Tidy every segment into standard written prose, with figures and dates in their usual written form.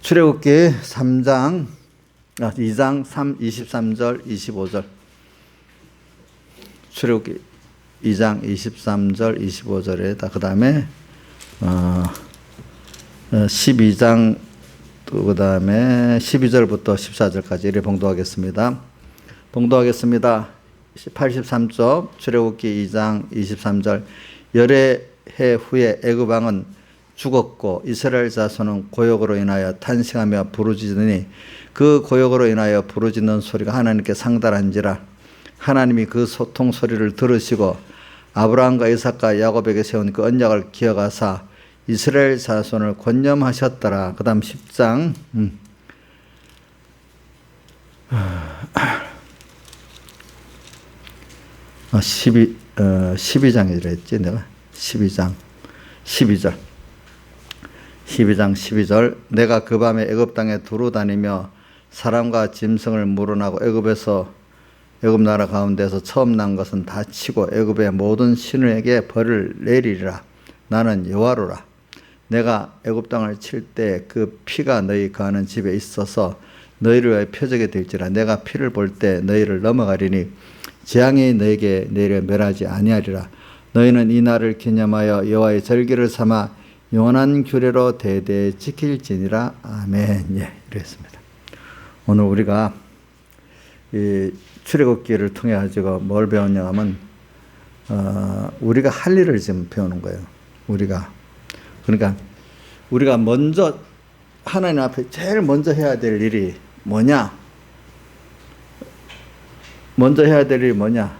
출애굽기 2장 23절 25절. 출애굽기 2장 23절 25절에다 그 다음에 12장 또 그 다음에 12절부터 14절까지 이렇게 봉독하겠습니다. 83쪽 출애굽기 2장 23절. 열의 해 후에 애굽 왕은 죽었고 이스라엘 자손은 고역으로 인하여 탄식하며 부르짖으니 그 고역으로 인하여 부르짖는 소리가 하나님께 상달한지라. 하나님이 그 소통 소리를 들으시고 아브라함과 이삭과 야곱에게 세운 그 언약을 기억하사 이스라엘 자손을 권념하셨더라. 그 다음 10장 12장이라 했지 내가. 12장 12절. 내가 그 밤에 애굽 땅에 두루 다니며 사람과 짐승을 물어나고 애굽 나라 가운데서 처음 난 것은 다 치고 애굽의 모든 신에게 벌을 내리리라. 나는 여호와로라. 내가 애굽 땅을 칠 때 그 피가 너희 거하는 집에 있어서 너희를 위하여 표적이 될지라. 내가 피를 볼 때 너희를 넘어가리니 재앙이 너희에게 내려 멸하지 아니하리라. 너희는 이 날을 기념하여 여호와의 절기를 삼아 영원한 규례로 대대 지킬지니라. 아멘. 예, 이랬습니다. 오늘 우리가 이 출애굽기를 통해 가지고 뭘 배웠냐 하면 우리가 할 일을 지금 배우는 거예요. 그러니까 우리가 먼저 하나님 앞에 제일 먼저 해야 될 일이 뭐냐? 먼저 해야 될 일이 뭐냐?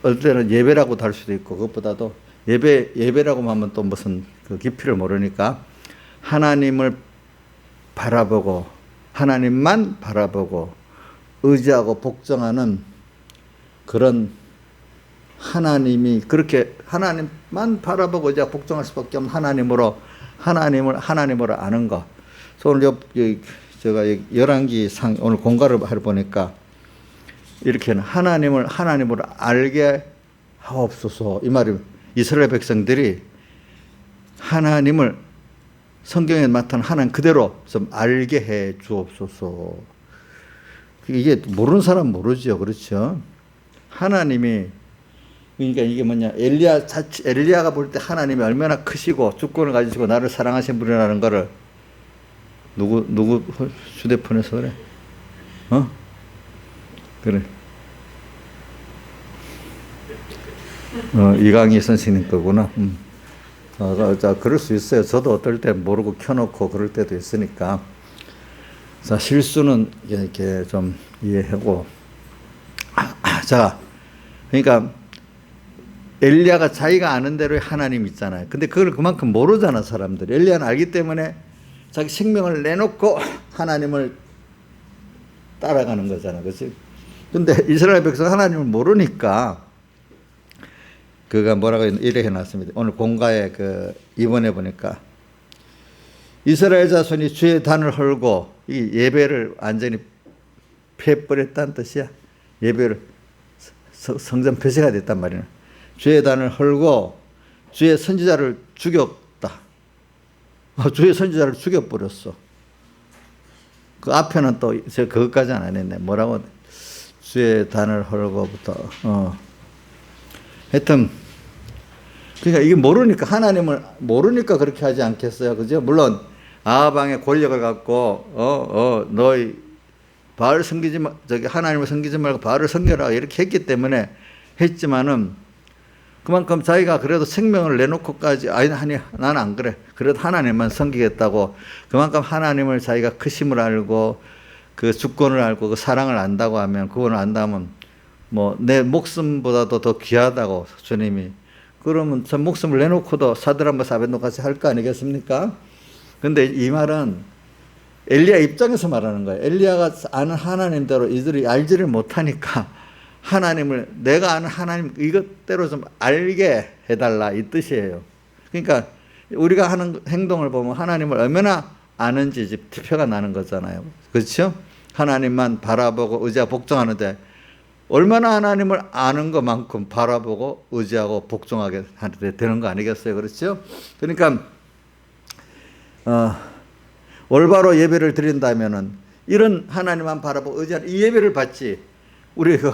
어떨 때는 예배라고도 할 수도 있고, 그것보다도 예배라고 하면 또 무슨 그 깊이를 모르니까 하나님을 바라보고, 하나님만 바라보고, 의지하고 복종하는 그런 하나님이 그렇게 하나님만 바라보고 의지하고 복종할 수밖에 없는 하나님으로 아는 것. 그래서 오늘 제가 열왕기 오늘 공가를 하러 보니까 이렇게는 하나님으로 알게 하옵소서. 이 말이 이스라엘 백성들이 하나님을 성경에 나타난 하나님 그대로 좀 알게 해 주옵소서. 이게 모르는 사람 모르죠. 그렇죠? 하나님이, 그러니까 이게 뭐냐, 엘리야가 볼 때 하나님이 얼마나 크시고 주권을 가지시고 나를 사랑하신 분이라는 거를 누구 휴대폰에서 그래? 그래. 이강희 선생님 거구나. 자, 그럴 수 있어요. 저도 어떨 때 모르고 켜놓고 그럴 때도 있으니까. 자, 실수는 이렇게 좀 이해하고. 자, 그러니까 엘리야가 자기가 아는 대로 하나님 있잖아요. 근데 그걸 그만큼 모르잖아, 사람들이. 엘리야는 알기 때문에 자기 생명을 내놓고 하나님을 따라가는 거잖아. 그렇지? 근데 이스라엘 백성 하나님을 모르니까 그가 뭐라고 이렇게 해놨습니다. 오늘 공가에 이번에 보니까 이스라엘 자손이 주의 단을 헐고, 이 예배를 완전히 폐버렸다는 뜻이야. 예배를 성전 폐쇄가 됐단 말이야. 주의 단을 헐고 주의 선지자를 죽였다. 주의 선지자를 죽여버렸어. 그 앞에는 또 제가 그것까지는 안 했네. 뭐라고? 주의 단을 헐고부터. 하여튼 그러니까 이게 모르니까, 하나님을 모르니까 그렇게 하지 않겠어요. 그죠? 물론 아합왕의 권력을 갖고 너희 바알 섬기지 마, 하나님을 섬기지 말고 바알을 섬겨라 이렇게 했기 때문에 했지만은, 그만큼 자기가 그래도 생명을 내놓고까지 나는 안 그래, 그래도 하나님만 섬기겠다고, 그만큼 하나님을 자기가 크심을 알고 그 주권을 알고 그 사랑을 안다고 하면, 그걸 안다면 뭐 내 목숨보다도 더 귀하다고 주님이, 그러면 전 목숨을 내놓고도 사드락과 아벤노고 같이 할 거 아니겠습니까? 근데 이 말은 엘리야 입장에서 말하는 거예요. 엘리야가 아는 하나님대로 이들이 알지를 못하니까 하나님을, 내가 아는 하나님 이것대로 좀 알게 해달라, 이 뜻이에요. 그러니까 우리가 하는 행동을 보면 하나님을 얼마나 아는지 이제 표가 나는 거잖아요. 그렇죠? 하나님만 바라보고 의지하고 복종하는데 얼마나 하나님을 아는 것만큼 바라보고 의지하고 복종하게 되는 거 아니겠어요? 그렇죠? 그러니까 올바로 예배를 드린다면은 이런 하나님만 바라보고 의지하는 이 예배를 받지. 우리 그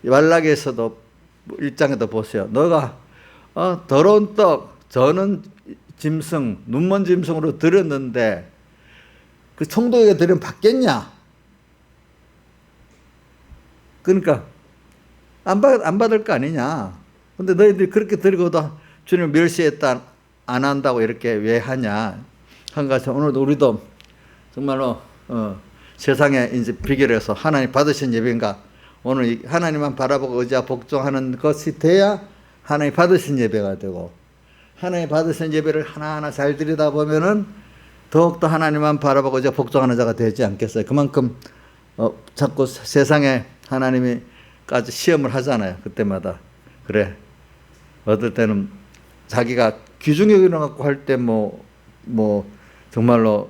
말라기에서도 1장에도 보세요. 너가 더러운 떡 저는 짐승 눈먼 짐승으로 드렸는데 그 총독에게 드리면 받겠냐? 그러니까 안 받을 거 아니냐. 근데 너희들이 그렇게 드리고도 주님을 멸시했다 안 한다고 이렇게 왜 하냐 한 가지. 오늘도 우리도 정말로 세상에 이제 비결해서 하나님 받으신 예배인가. 오늘 하나님만 바라보고 의지하고 복종하는 것이 돼야 하나님 받으신 예배가 되고, 하나님 받으신 예배를 하나하나 잘 드리다 보면은 더욱더 하나님만 바라보고 이제 복종하는 자가 되지 않겠어요. 그만큼 자꾸 세상에 하나님이까지 시험을 하잖아요. 그때마다. 그래. 어떨 때는 자기가 귀중히 여겨놓고 할 때 정말로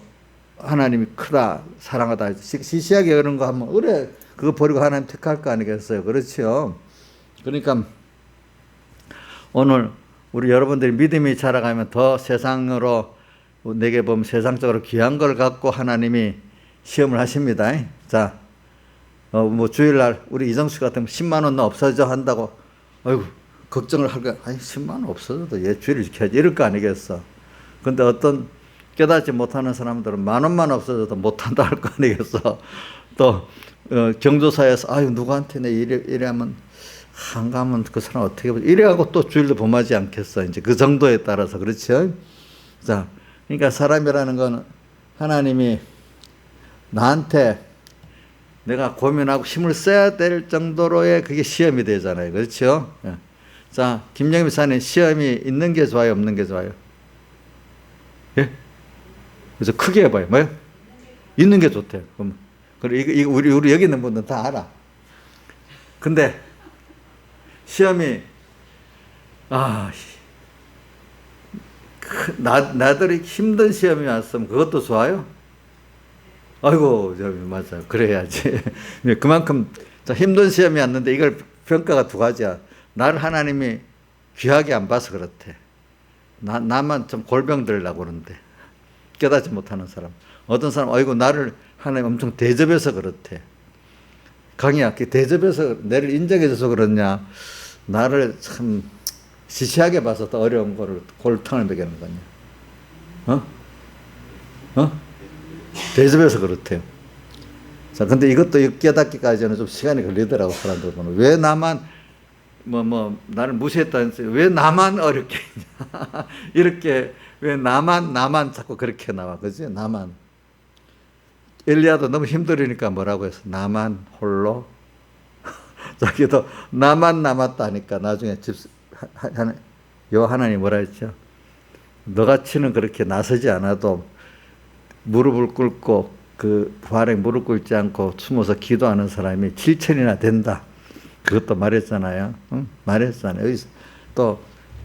하나님이 크다, 사랑하다, 시시하게 여기는 거 하면, 그래, 그거 버리고 하나님 택할 거 아니겠어요? 그렇죠. 그러니까 오늘 우리 여러분들이 믿음이 자라가면 더 세상으로, 내게 보면 세상적으로 귀한 걸 갖고 하나님이 시험을 하십니다. 자, 주일날 우리 이정수 같으면 10만 원 없어져 한다고, 아이고, 걱정을 할 거야. 아니, 10만 원 없어져도 얘 주일을 지켜야지. 이럴 거 아니겠어. 근데 어떤 깨닫지 못하는 사람들은 10,000원만 없어져도 못한다 할 거 아니겠어. 또, 경조사에서, 아유, 누구한테 내 이래 하면, 안 가면 그 사람 어떻게 보지? 이래하고 또 주일도 범하지 않겠어. 이제 그 정도에 따라서. 그렇죠? 자, 그러니까 사람이라는 건 하나님이 나한테 내가 고민하고 힘을 써야 될 정도로의 그게 시험이 되잖아요. 그렇죠? 자, 김영미 사님, 시험이 있는 게 좋아요? 없는 게 좋아요? 예? 그래서 크게 해봐요. 뭐요? 있는 게 좋대요. 그리고 우리 여기 있는 분들은 다 알아. 근데 시험이 나들이 힘든 시험이 왔으면 그것도 좋아요? 아이고, 맞아요. 그래야지. 그만큼 힘든 시험이 왔는데 이걸 평가가 두 가지야. 나를 하나님이 귀하게 안 봐서 그렇대. 나만 좀 골병 들으려고 그러는데. 깨닫지 못하는 사람. 어떤 사람, 아이고, 나를 하나님 엄청 대접해서 그렇대. 강이야, 대접해서 나를 인정해줘서 그렇냐. 나를 참 시시하게 봐서 더 어려운 거를 골탕을 먹이는 거냐. 대접해서 그렇대요. 자, 근데 이것도 깨닫기까지는 좀 시간이 걸리더라고, 사람들 보면. 왜 나만, 나를 무시했다는, 왜 나만 어렵게 했냐. 이렇게, 왜 나만 자꾸 그렇게 나와. 그지? 나만. 엘리야도 너무 힘들으니까 뭐라고 해서, 나만 홀로. 자기도 나만 남았다니까 나중에 하나님 뭐라 했죠? 너같이는 그렇게 나서지 않아도 무릎을 꿇고 그 부활에 무릎 꿇지 않고 숨어서 기도하는 사람이 7천이나 된다. 그것도 말했잖아요. 응? 말했잖아요. 여기서 또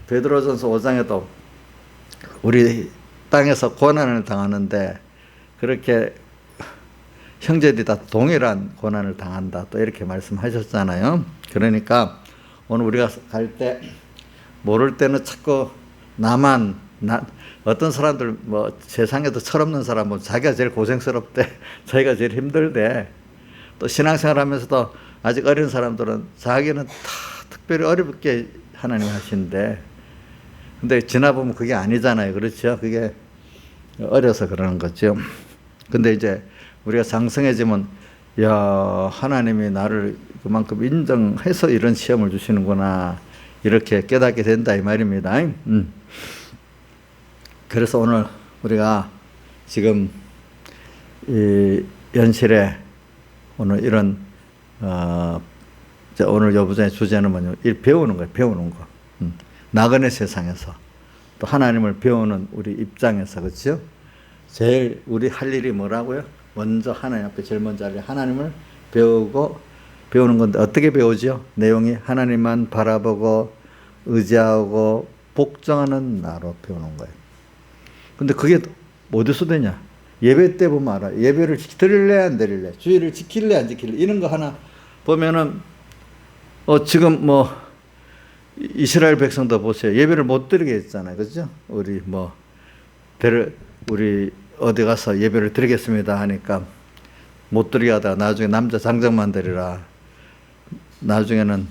베드로전서 5장에도 우리 땅에서 고난을 당하는데 그렇게 형제들이 다 동일한 고난을 당한다. 또 이렇게 말씀하셨잖아요. 그러니까 오늘 우리가 갈 때 모를 때는 자꾸 어떤 사람들 세상에도 철없는 사람은 자기가 제일 고생스럽대. 자기가 제일 힘들대. 또 신앙생활 하면서도 아직 어린 사람들은 자기는 다 특별히 어렵게 하나님 하신대. 근데 지나보면 그게 아니잖아요. 그렇죠? 그게 어려서 그러는 거죠. 근데 이제 우리가 장성해지면, 야, 하나님이 나를 그만큼 인정해서 이런 시험을 주시는구나. 이렇게 깨닫게 된다, 이 말입니다. 그래서 오늘 우리가 지금 이 연실에 오늘 이런, 오늘 여부전의 주제는 뭐냐면, 배우는 거예요, 배우는 거. 나그네 세상에서. 또 하나님을 배우는 우리 입장에서, 그렇죠? 제일 우리 할 일이 뭐라고요? 먼저 하나님 앞에 제일 먼저 할 일, 하나님을 배우는 건데 어떻게 배우죠? 내용이 하나님만 바라보고 의지하고 복종하는 나로 배우는 거예요. 근데 그게 어디서 되냐? 예배 때 보면 알아. 예배를 드릴래 안 드릴래? 주일을 지킬래 안 지킬래? 이런 거 하나 보면은 지금 이스라엘 백성도 보세요. 예배를 못 드리게 했잖아요. 그죠? 우리 어디 가서 예배를 드리겠습니다 하니까 못 드리게 하다가 나중에 남자 장정만 드리라. 나중에는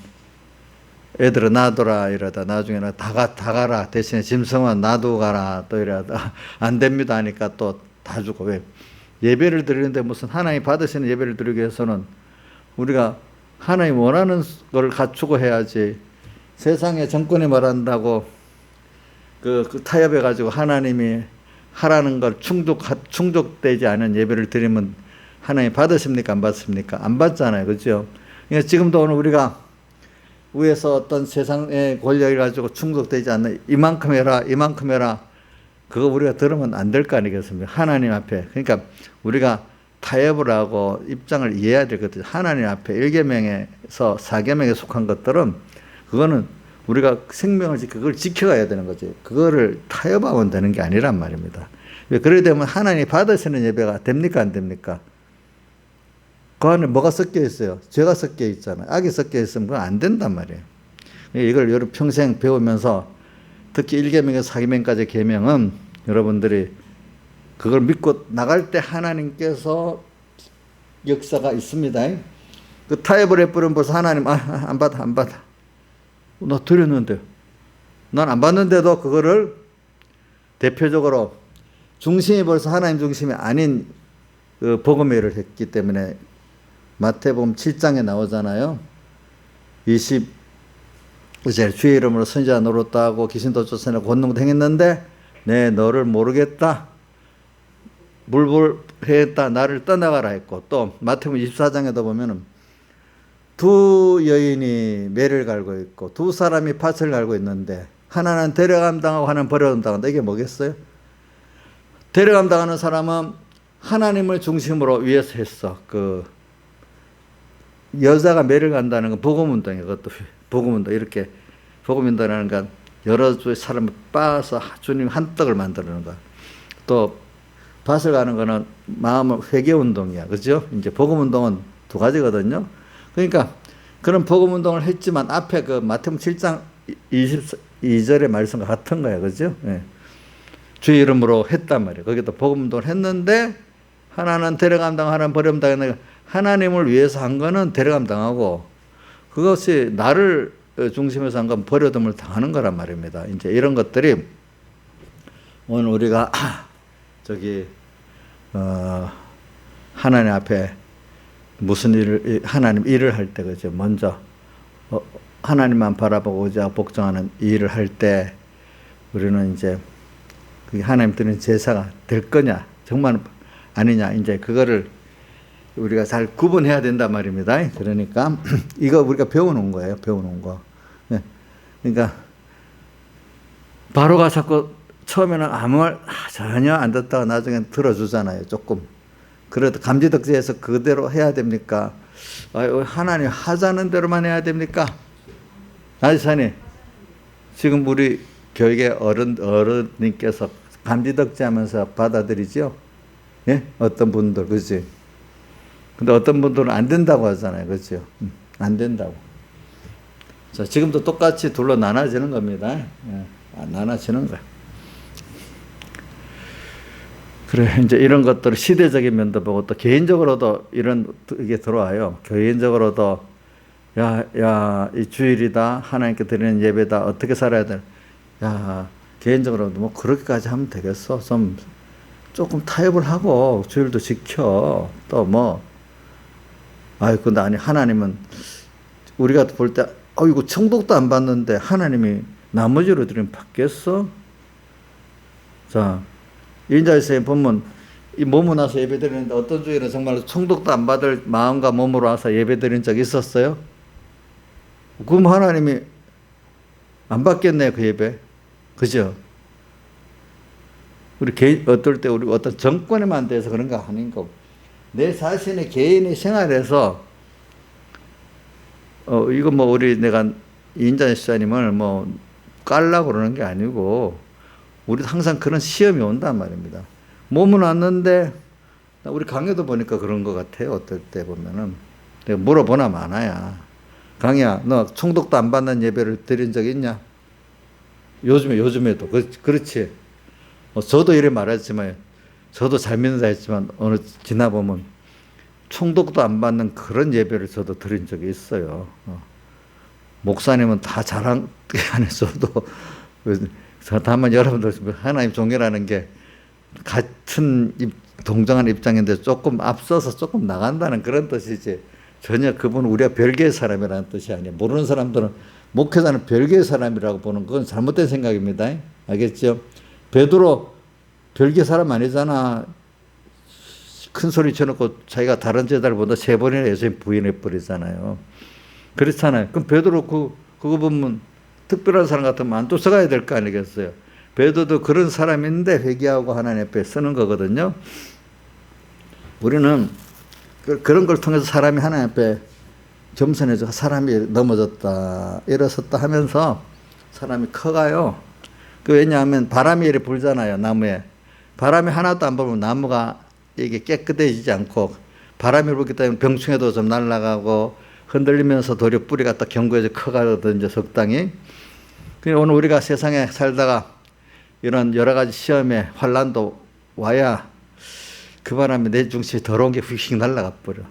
애들은 놔둬라 이러다 나중에는 다 가라. 대신에 짐승은 놔두고 가라. 또 이러다 안 됩니다 하니까 또 다 주고. 왜? 예배를 드리는데 무슨 하나님 받으시는 예배를 드리기 위해서는 우리가 하나님 원하는 걸 갖추고 해야지. 세상의 정권이 말한다고 그 타협해가지고 하나님이 하라는 걸 충족되지 않은 예배를 드리면 하나님 받으십니까? 안 받습니까? 안 받잖아요. 그죠? 그러니까 지금도 오늘 우리가 위에서 어떤 세상의 권력을 가지고 충족되지 않는 이만큼 해라, 이만큼 해라. 그거 우리가 들으면 안 될 거 아니겠습니까? 하나님 앞에. 그러니까 우리가 타협을 하고 입장을 이해해야 되거든요. 하나님 앞에 1계명에서 4계명에 속한 것들은 그거는 우리가 생명을 그걸 지켜가야 되는 거지. 그거를 타협하면 되는 게 아니란 말입니다. 왜 그러게 되면 하나님 받으시는 예배가 됩니까? 안 됩니까? 그 안에 뭐가 섞여 있어요? 죄가 섞여 있잖아요. 악이 섞여 있으면 그건 안 된단 말이에요. 이걸 여러분 평생 배우면서 특히 1계명에서 4계명까지 계명은 여러분들이 그걸 믿고 나갈 때 하나님께서 역사가 있습니다. 그 타협을 해버리면 벌써 하나님 안 받아. 나 드렸는데 난 안 받는데도 그거를 대표적으로 중심이 벌써 하나님 중심이 아닌 그 복음회를 했기 때문에 마태복음 7장에 나오잖아요. 이제 주의 이름으로 선지자 노릇다 하고 귀신도 쫓아내고 권능도 행했는데 내 너를 모르겠다. 물불했다. 나를 떠나가라 했고 또 마태복음 24장에도 보면은 두 여인이 매를 갈고 있고 두 사람이 밭을 갈고 있는데 하나는 데려감 당하고 하나는 버려감 당한다. 이게 뭐겠어요? 데려감 당하는 사람은 하나님을 중심으로 위해서 했어. 그 여자가 매를 간다는 건 복음운동이에요. 그것도 복음운동. 이렇게 복음운동이라는 건 여러 주의 사람을 빻아서 주님 한 떡을 만드는 거야. 또 밭을 가는 거는 마음의 회개운동이야. 그죠? 이제 복음운동은 두 가지거든요. 그러니까 그런 복음운동을 했지만 앞에 그 마태복음 7장 22절의 말씀과 같은 거야. 그죠? 예. 주의 이름으로 했단 말이에요. 거기도 복음운동을 했는데 하나는 데려감 당하고 하나는 버림 당했는데 하나님을 위해서 한 거는 데려감 당하고 그것이 나를 중심에서 한 건 버려둠을 당하는 거란 말입니다. 이제 이런 것들이 오늘 우리가 하나님 앞에 무슨 일을 하나님 일을 할 때 그죠? 먼저 하나님만 바라보고 의지하고 복종하는 일을 할 때 우리는 이제 그게 하나님 드리는 제사가 될 거냐 정말 아니냐 이제 그거를 우리가 잘 구분해야 된단 말입니다. 그러니까 이거 우리가 배워놓은 거예요. 배워놓은 거. 네. 그러니까 바로가 자꾸 처음에는 아무 말 전혀 안 듣다가 나중에 들어주잖아요. 조금. 그래도 감지덕지해서 그대로 해야 됩니까? 하나님 하자는 대로만 해야 됩니까? 아지사님 지금 우리 교육의 어른님께서 감지덕지하면서 받아들이죠? 예? 어떤 분들 그지? 근데 어떤 분들은 안 된다고 하잖아요. 그렇죠? 안 된다고. 자, 지금도 똑같이 둘로 나눠지는 겁니다. 예, 나눠지는 거야. 그래, 이제 이런 것들 시대적인 면도 보고 또 개인적으로도 이게 들어와요. 개인적으로도 이 주일이다. 하나님께 드리는 예배다. 어떻게 살아야 돼? 개인적으로도 뭐 그렇게까지 하면 되겠어. 조금 타협을 하고 주일도 지켜. 또 뭐 근데 아니 하나님은 우리가 볼 때 이거 천국도 안 받는데 하나님이 나머지로 드리면 받겠어? 자, 인자에서의 보면 이 몸을 나서 예배 드리는데 어떤 주일은 정말 천국도 안 받을 마음과 몸으로 와서 예배 드린 적 있었어요? 그럼 하나님이 안 받겠네 그 예배. 그죠? 우리 어떨 때 우리 어떤 정권에만 대해서 그런 거 아닌 거고 내 자신의 개인의 생활에서 이거 뭐 내가 이인자 시장님을 뭐 깔라고 그러는 게 아니고 우리 항상 그런 시험이 온단 말입니다. 몸은 왔는데 우리 강의도 보니까 그런 것 같아요. 어떨 때 보면은 내가 물어보나 마나야. 강의야, 너 총독도 안 받는 예배를 드린 적 있냐? 요즘에도 그렇지. 저도 이래 말했지만 저도 잘 믿는다 했지만 어느 지나보면 총독도 안 받는 그런 예배를 저도 드린 적이 있어요. 목사님은 다 잘한 게 아니어도 다만 여러분들 하나님 종교라는 게 같은 동정한 입장인데 조금 앞서서 조금 나간다는 그런 뜻이지, 전혀 그분은 우리가 별개의 사람이라는 뜻이 아니에요. 모르는 사람들은 목회자는 별개의 사람이라고 보는 그건 잘못된 생각입니다. 알겠죠? 베드로 별개 사람 아니잖아. 큰 소리 쳐놓고 자기가 다른 제자를 보다 3번이나 예수님 부인해 버리잖아요. 그렇잖아요. 그럼 베드로 그거 보면 특별한 사람 같으면 안 쫓아가야 될 거 아니겠어요. 베드로도 그런 사람인데 회개하고 하나님 앞에 서는 거거든요. 우리는 그런 걸 통해서 사람이 하나님 앞에 겸손해져, 사람이 넘어졌다 일어섰다 하면서 사람이 커가요. 왜냐하면 바람이 이렇게 불잖아요. 나무에 바람이 하나도 안 불면 나무가 이게 깨끗해지지 않고, 바람이 불기 때문에 병충해도 좀 날아가고 흔들리면서 도리어 뿌리가 딱 견고해져 커가거든요. 적당히. 오늘 우리가 세상에 살다가 이런 여러 가지 시험에 환란도 와야 그 바람에 내 중심이 더러운 게 휙 날아가 버려.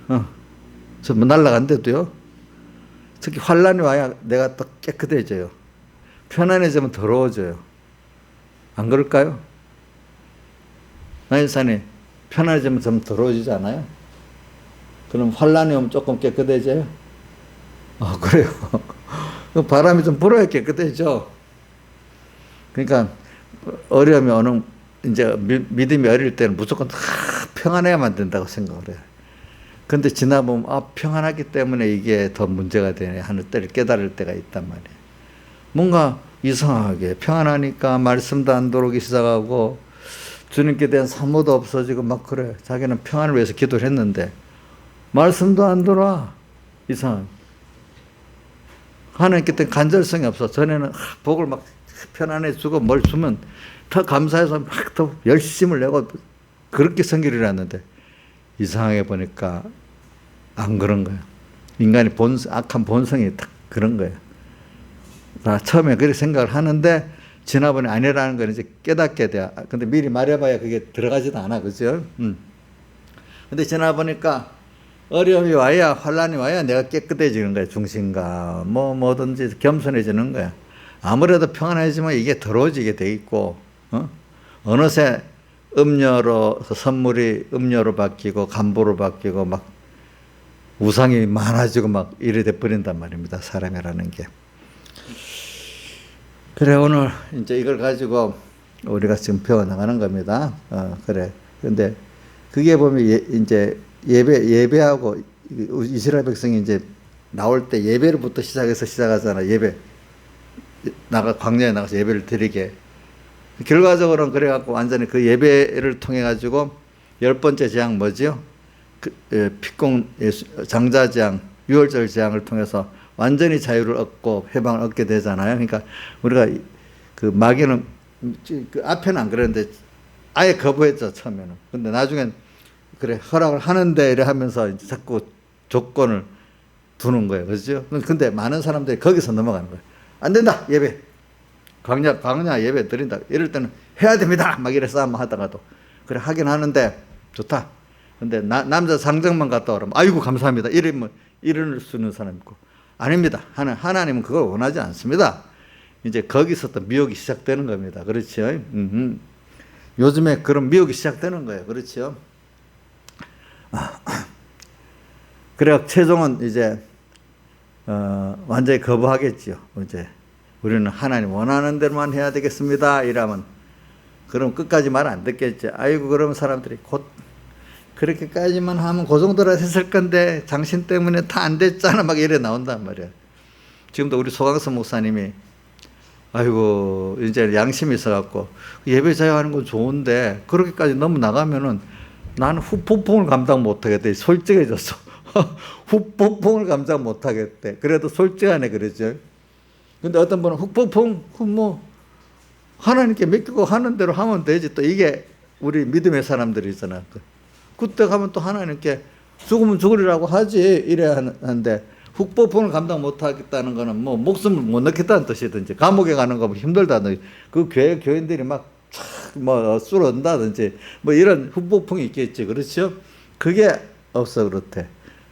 뭐 날아간데도요. 특히 환란이 와야 내가 또 깨끗해져요. 편안해지면 더러워져요. 안 그럴까요? 나인산이 편안해지면 좀 더러워지지 않아요? 그럼 환란이 오면 조금 깨끗해져요? 그래요. 바람이 좀 불어야 깨끗해져. 그러니까 어려움이 오는, 이제 믿음이 어릴 때는 무조건 다 평안해야만 된다고 생각을 해요. 근데 지나보면 평안하기 때문에 이게 더 문제가 되네 하는 때를 깨달을 때가 있단 말이에요. 뭔가 이상하게 평안하니까 말씀도 안 들어오기 시작하고 주님께 대한 사모도 없어지고 막 그래. 자기는 평안을 위해서 기도를 했는데 말씀도 안 들어와. 이상하게. 하나님께 대한 간절성이 없어. 전에는 복을 막 편안해 주고 뭘 주면 더 감사해서 막 더 열심을 내고 그렇게 성기를 했는데 이상하게 보니까 안 그런 거예요. 인간이 악한 본성이 딱 그런 거예요. 나 처음에 그렇게 생각을 하는데 지나보니 아니라는 걸 이제 깨닫게 돼. 근데 미리 말해봐야 그게 들어가지도 않아. 그죠? 근데 지나보니까 어려움이 와야, 환란이 와야 내가 깨끗해지는 거야. 중심과 뭐든지 겸손해지는 거야. 아무래도 평안해지면 이게 더러워지게 돼 있고, 어느새 음료로 선물이 음료로 바뀌고 간보로 바뀌고 막 우상이 많아지고 막 이래 돼 버린단 말입니다. 사람이라는 게. 그래, 오늘 이제 이걸 가지고 우리가 지금 배워나가는 겁니다. 그래. 근데 그게 보면 이제 예배하고 이스라엘 백성이 이제 나올 때 예배로부터 시작하잖아. 예배. 광야에 나가서 예배를 드리게. 결과적으로는 그래갖고 완전히 그 예배를 통해가지고 10번째 재앙 뭐지요? 피공 장자재앙, 유월절 재앙을 통해서 완전히 자유를 얻고 해방을 얻게 되잖아요. 그러니까 우리가 그 마귀는 그 앞에는 안 그랬는데 아예 거부했죠, 처음에는. 근데 나중엔 그래, 허락을 하는데 이래 하면서 이제 자꾸 조건을 두는 거예요. 그렇죠? 근데 많은 사람들이 거기서 넘어가는 거예요. 안 된다, 예배. 광야 예배 드린다. 이럴 때는 해야 됩니다. 막 이래 싸움 하다가도. 그래, 하긴 하는데 좋다. 근데 남자 상정만 갔다 오라면 아이고 감사합니다. 이럴 수 있는 사람 있고. 아닙니다. 하나님은 그걸 원하지 않습니다. 이제 거기서 또 미혹이 시작되는 겁니다. 그렇죠? 요즘에 그런 미혹이 시작되는 거예요. 그렇죠? 그래, 최종은 이제, 완전히 거부하겠지요. 이제, 우리는 하나님 원하는 대로만 해야 되겠습니다. 이러면, 그럼 끝까지 말 안 듣겠지. 아이고, 그러면 사람들이 곧, 그렇게까지만 하면 그 정도라 했을 건데 당신 때문에 다 안 됐잖아 막 이래 나온단 말이야. 지금도 우리 소강서 목사님이 아이고 이제 양심이 있어갖고 예배 자유하는 건 좋은데 그렇게까지 너무 나가면은 나는 후폭풍을 감당 못하겠대. 솔직해졌어. 후폭풍을 감당 못하겠대. 그래도 솔직하네 그러죠. 근데 어떤 분은 후폭풍 뭐 하나님께 맡기고 하는 대로 하면 되지. 또 이게 우리 믿음의 사람들이 있잖아. 그때 가면 또 하나님께 죽으면 죽으리라고 하지 이래야 하는데 후폭풍을 감당 못하겠다는 거는 뭐 목숨을 못 넣겠다는 뜻이든지 감옥에 가는 거 힘들다든지 그 교인들이 막 뭐 술 온다든지 뭐 이런 후폭풍이 있겠지. 그렇죠? 그게 없어 그렇대.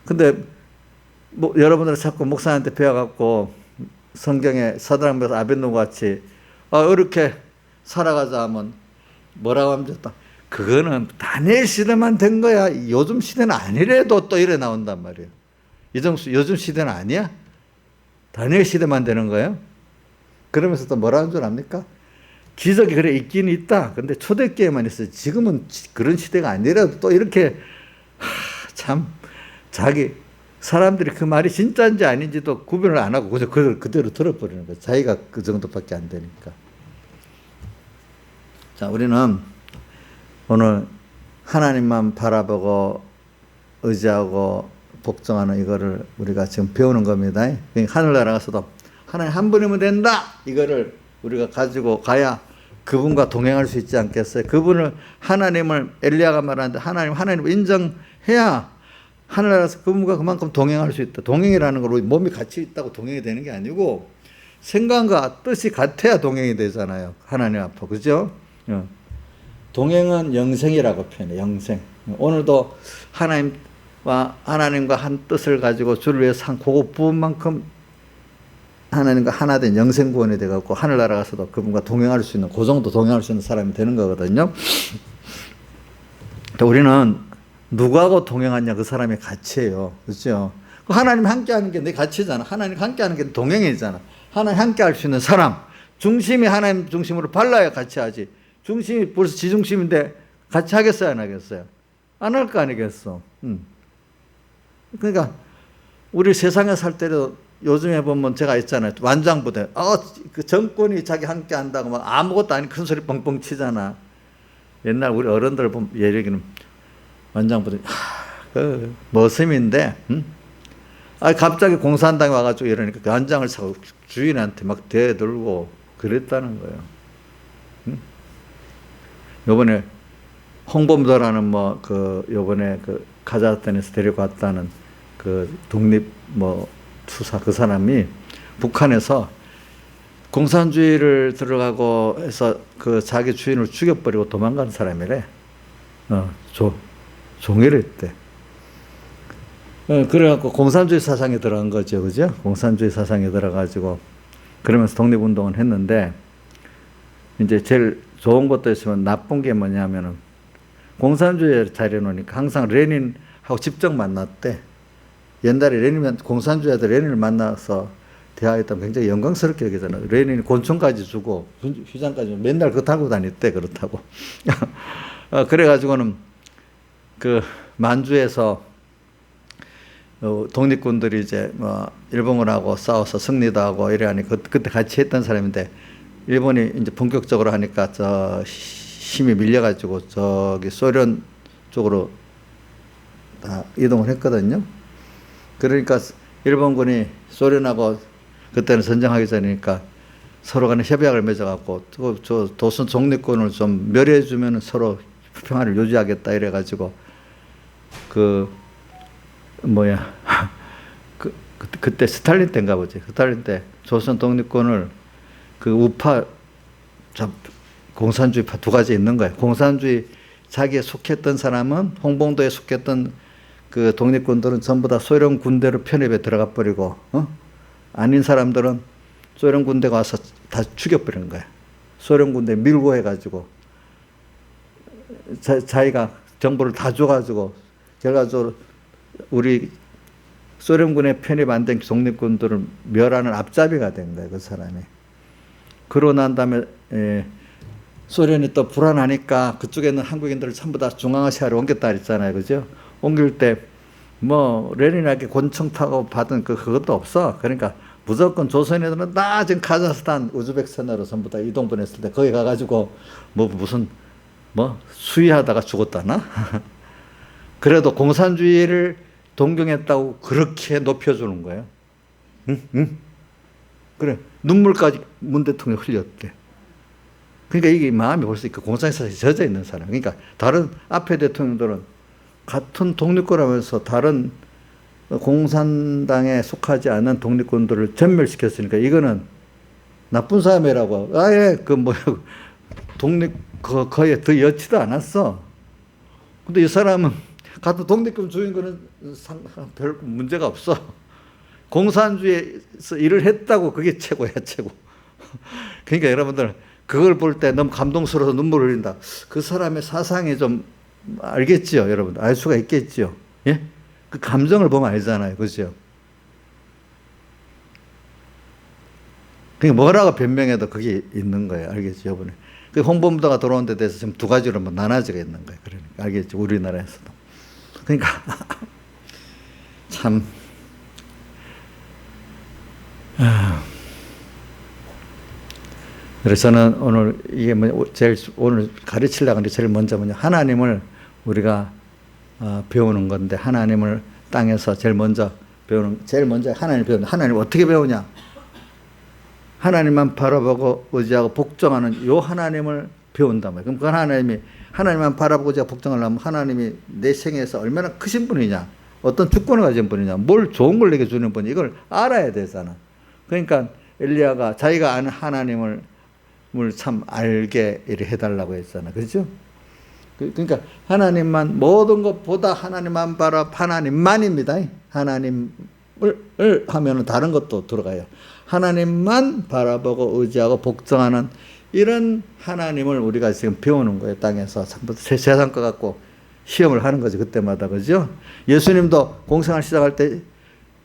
근데 뭐 여러분들 자꾸 목사한테 배워갖고 성경에 서드랑에서 아벤노 같이 이렇게 살아가자 하면 뭐라고 하면 좋다. 그거는 다니엘 시대만 된 거야. 요즘 시대는 아니래도 또 이래 나온단 말이에요. 이정수 요즘 시대는 아니야? 다니엘 시대만 되는 거예요? 그러면서 또 뭐라는 줄 압니까? 기적이 그래 있긴 있다. 근데 초대교회만 있어요. 지금은 그런 시대가 아니라도 또 이렇게 참 자기 사람들이 그 말이 진짜인지 아닌지도 구별을 안 하고 그대로 들어버리는 거예요. 자기가 그 정도밖에 안 되니까. 자, 우리는 오늘 하나님만 바라보고 의지하고 복종하는 이거를 우리가 지금 배우는 겁니다. 하늘나라 가서도 하나님 한 분이면 된다. 이거를 우리가 가지고 가야 그분과 동행할 수 있지 않겠어요? 그분을 하나님을 엘리야가 말하는데 하나님을 인정해야 하늘나라에서 그분과 그만큼 동행할 수 있다. 동행이라는 걸 우리 몸이 같이 있다고 동행이 되는 게 아니고 생각과 뜻이 같아야 동행이 되잖아요. 하나님 앞에. 그죠? 동행은 영생이라고 표현해요. 영생. 오늘도 하나님과 한 뜻을 가지고 주를 위해서 한 그거 부분만큼 하나님과 하나 된 영생 구원이 돼갖고 하늘나라 가서도 그분과 동행할 수 있는 그 정도 동행할 수 있는 사람이 되는 거거든요. 우리는 누구하고 동행하냐 그 사람의 가치예요. 그렇죠? 하나님 함께하는 게 내 가치잖아. 하나님 함께하는 게 동행이잖아. 하나님 함께할 수 있는 사람. 중심이 하나님 중심으로 발라야 같이 하지. 중심이 벌써 지중심인데 같이 하겠어요, 안 하겠어요? 안 할 거 아니겠어. 그러니까 우리 세상에 살 때도 요즘에 보면 제가 있잖아요. 완장부대. 그 정권이 자기 함께 한다고 막 아무것도 아닌 큰 소리 뻥뻥 치잖아. 옛날 우리 어른들 보면 얘기는 완장부대. 그 머슴인데, 갑자기 공산당이 와가지고 이러니까 그 완장을 사고 주인한테 막 대들고 그랬다는 거예요. 요번에 홍범도라는 요번에 그 카자흐스탄에서 데리고 왔다는 그 독립 투사 그 사람이 북한에서 공산주의를 들어가고 해서 그 자기 주인을 죽여버리고 도망간 사람이래. 종이랬대. 그래갖고 공산주의 사상에 들어간 거죠. 그죠? 공산주의 사상에 들어가지고 그러면서 독립운동을 했는데 이제 제일 좋은 것도 있으면 나쁜 게 뭐냐면은 공산주의를 차려놓으니까 항상 레닌하고 직접 만났대. 옛날에 공산주의자들 레닌을 만나서 대화했다면 굉장히 영광스럽게 여기잖아요. 레닌이 곤충까지 주고 휴장까지 주고 맨날 그거 달고 다녔대. 그렇다고. 그래가지고는 그 만주에서 독립군들이 이제 일본군하고 싸워서 승리도 하고 이래 하니 그때 같이 했던 사람인데 일본이 이제 본격적으로 하니까 힘이 밀려가지고 저기 소련 쪽으로 다 이동을 했거든요. 그러니까 일본군이 소련하고 그때는 전쟁하기 전이니까 서로 간에 협약을 맺어갖고 저 도선 독립군을 좀 멸해주면 서로 평화를 유지하겠다 이래가지고 그때 스탈린 때인가 보지. 스탈린 때 조선 독립군을 그 우파 공산주의파 두 가지 있는 거예요. 공산주의 자기에 속했던 사람은 홍봉도에 속했던 그 독립군들은 전부 다 소련 군대로 편입에 들어가 버리고 아닌 사람들은 소련 군대가 와서 다 죽여버리는 거예요. 소련 군대 밀고 해가지고 자기가 정보를 다 줘가지고 결과적으로 우리 소련군에 편입 안 된 독립군들을 멸하는 앞잡이가 된 거예요. 그 사람이. 그러고 난 다음에 소련이 또 불안하니까 그쪽에 있는 한국인들을 전부 다 중앙아시아로 옮겼다 그랬잖아요. 그죠? 옮길 때 레닌에게 권총 타고 받은 그것도 없어. 그러니까 무조건 조선인들은 다 지금 카자흐스탄, 우즈베키스탄으로 전부 다 이동 보냈을 때 거기 가가지고 무슨 수위하다가 죽었다나? 그래도 공산주의를 동경했다고 그렇게 높여주는 거예요. 응? 그래. 눈물까지 문 대통령이 흘렸대. 그러니까 이게 마음이 벌써 공산사에 젖어 있는 사람. 그러니까 다른 앞에 대통령들은 같은 독립군하면서 다른 공산당에 속하지 않은 독립군들을 전멸시켰으니까 이거는 나쁜 사람이라고. 독립 거의 더 여치도 않았어. 근데 이 사람은 같은 독립금 주인거는 별 문제가 없어. 공산주의에서 일을 했다고 그게 최고야, 최고. 그러니까 여러분들 그걸 볼 때 너무 감동스러워서 눈물을 흘린다. 그 사람의 사상이 좀 알겠지요, 여러분. 알 수가 있겠지요. 예? 그 감정을 보면 알잖아요, 그죠? 그러니까 뭐라고 변명해도 그게 있는 거예요, 알겠죠, 여러분? 그 홍범도가 들어온 데 대해서 지금 두 가지로 뭐 나눠지게 있는 거예요, 그러니까 알겠죠, 우리나라에서도. 그러니까 참. 그래서 저는 오늘 이게 제일 오늘 가르치려고 하는데 제일 먼저 하나님을 우리가 배우는 건데, 하나님을 땅에서 제일 먼저 하나님 배우는, 하나님 어떻게 배우냐? 하나님만 바라보고 의지하고 복종하는 요 하나님을 배운단 말이에요. 그럼 그 하나님이, 하나님만 바라보고 의지하고 복종하려면 하나님이 내 생에서 얼마나 크신 분이냐, 어떤 주권을 가진 분이냐, 뭘 좋은 걸 내게 주는 분이, 이걸 알아야 되잖아. 그러니까 엘리야가 자기가 아는 하나님을 참 알게 해달라고 했잖아. 그렇죠? 그러니까 하나님만, 모든 것보다 하나님만 하나님만입니다. 하나님을 하면 다른 것도 들어가요. 하나님만 바라보고 의지하고 복종하는 이런 하나님을 우리가 지금 배우는 거예요. 땅에서 세상 것 같고 시험을 하는 거지, 그때마다. 그죠? 예수님도 공생활 시작할 때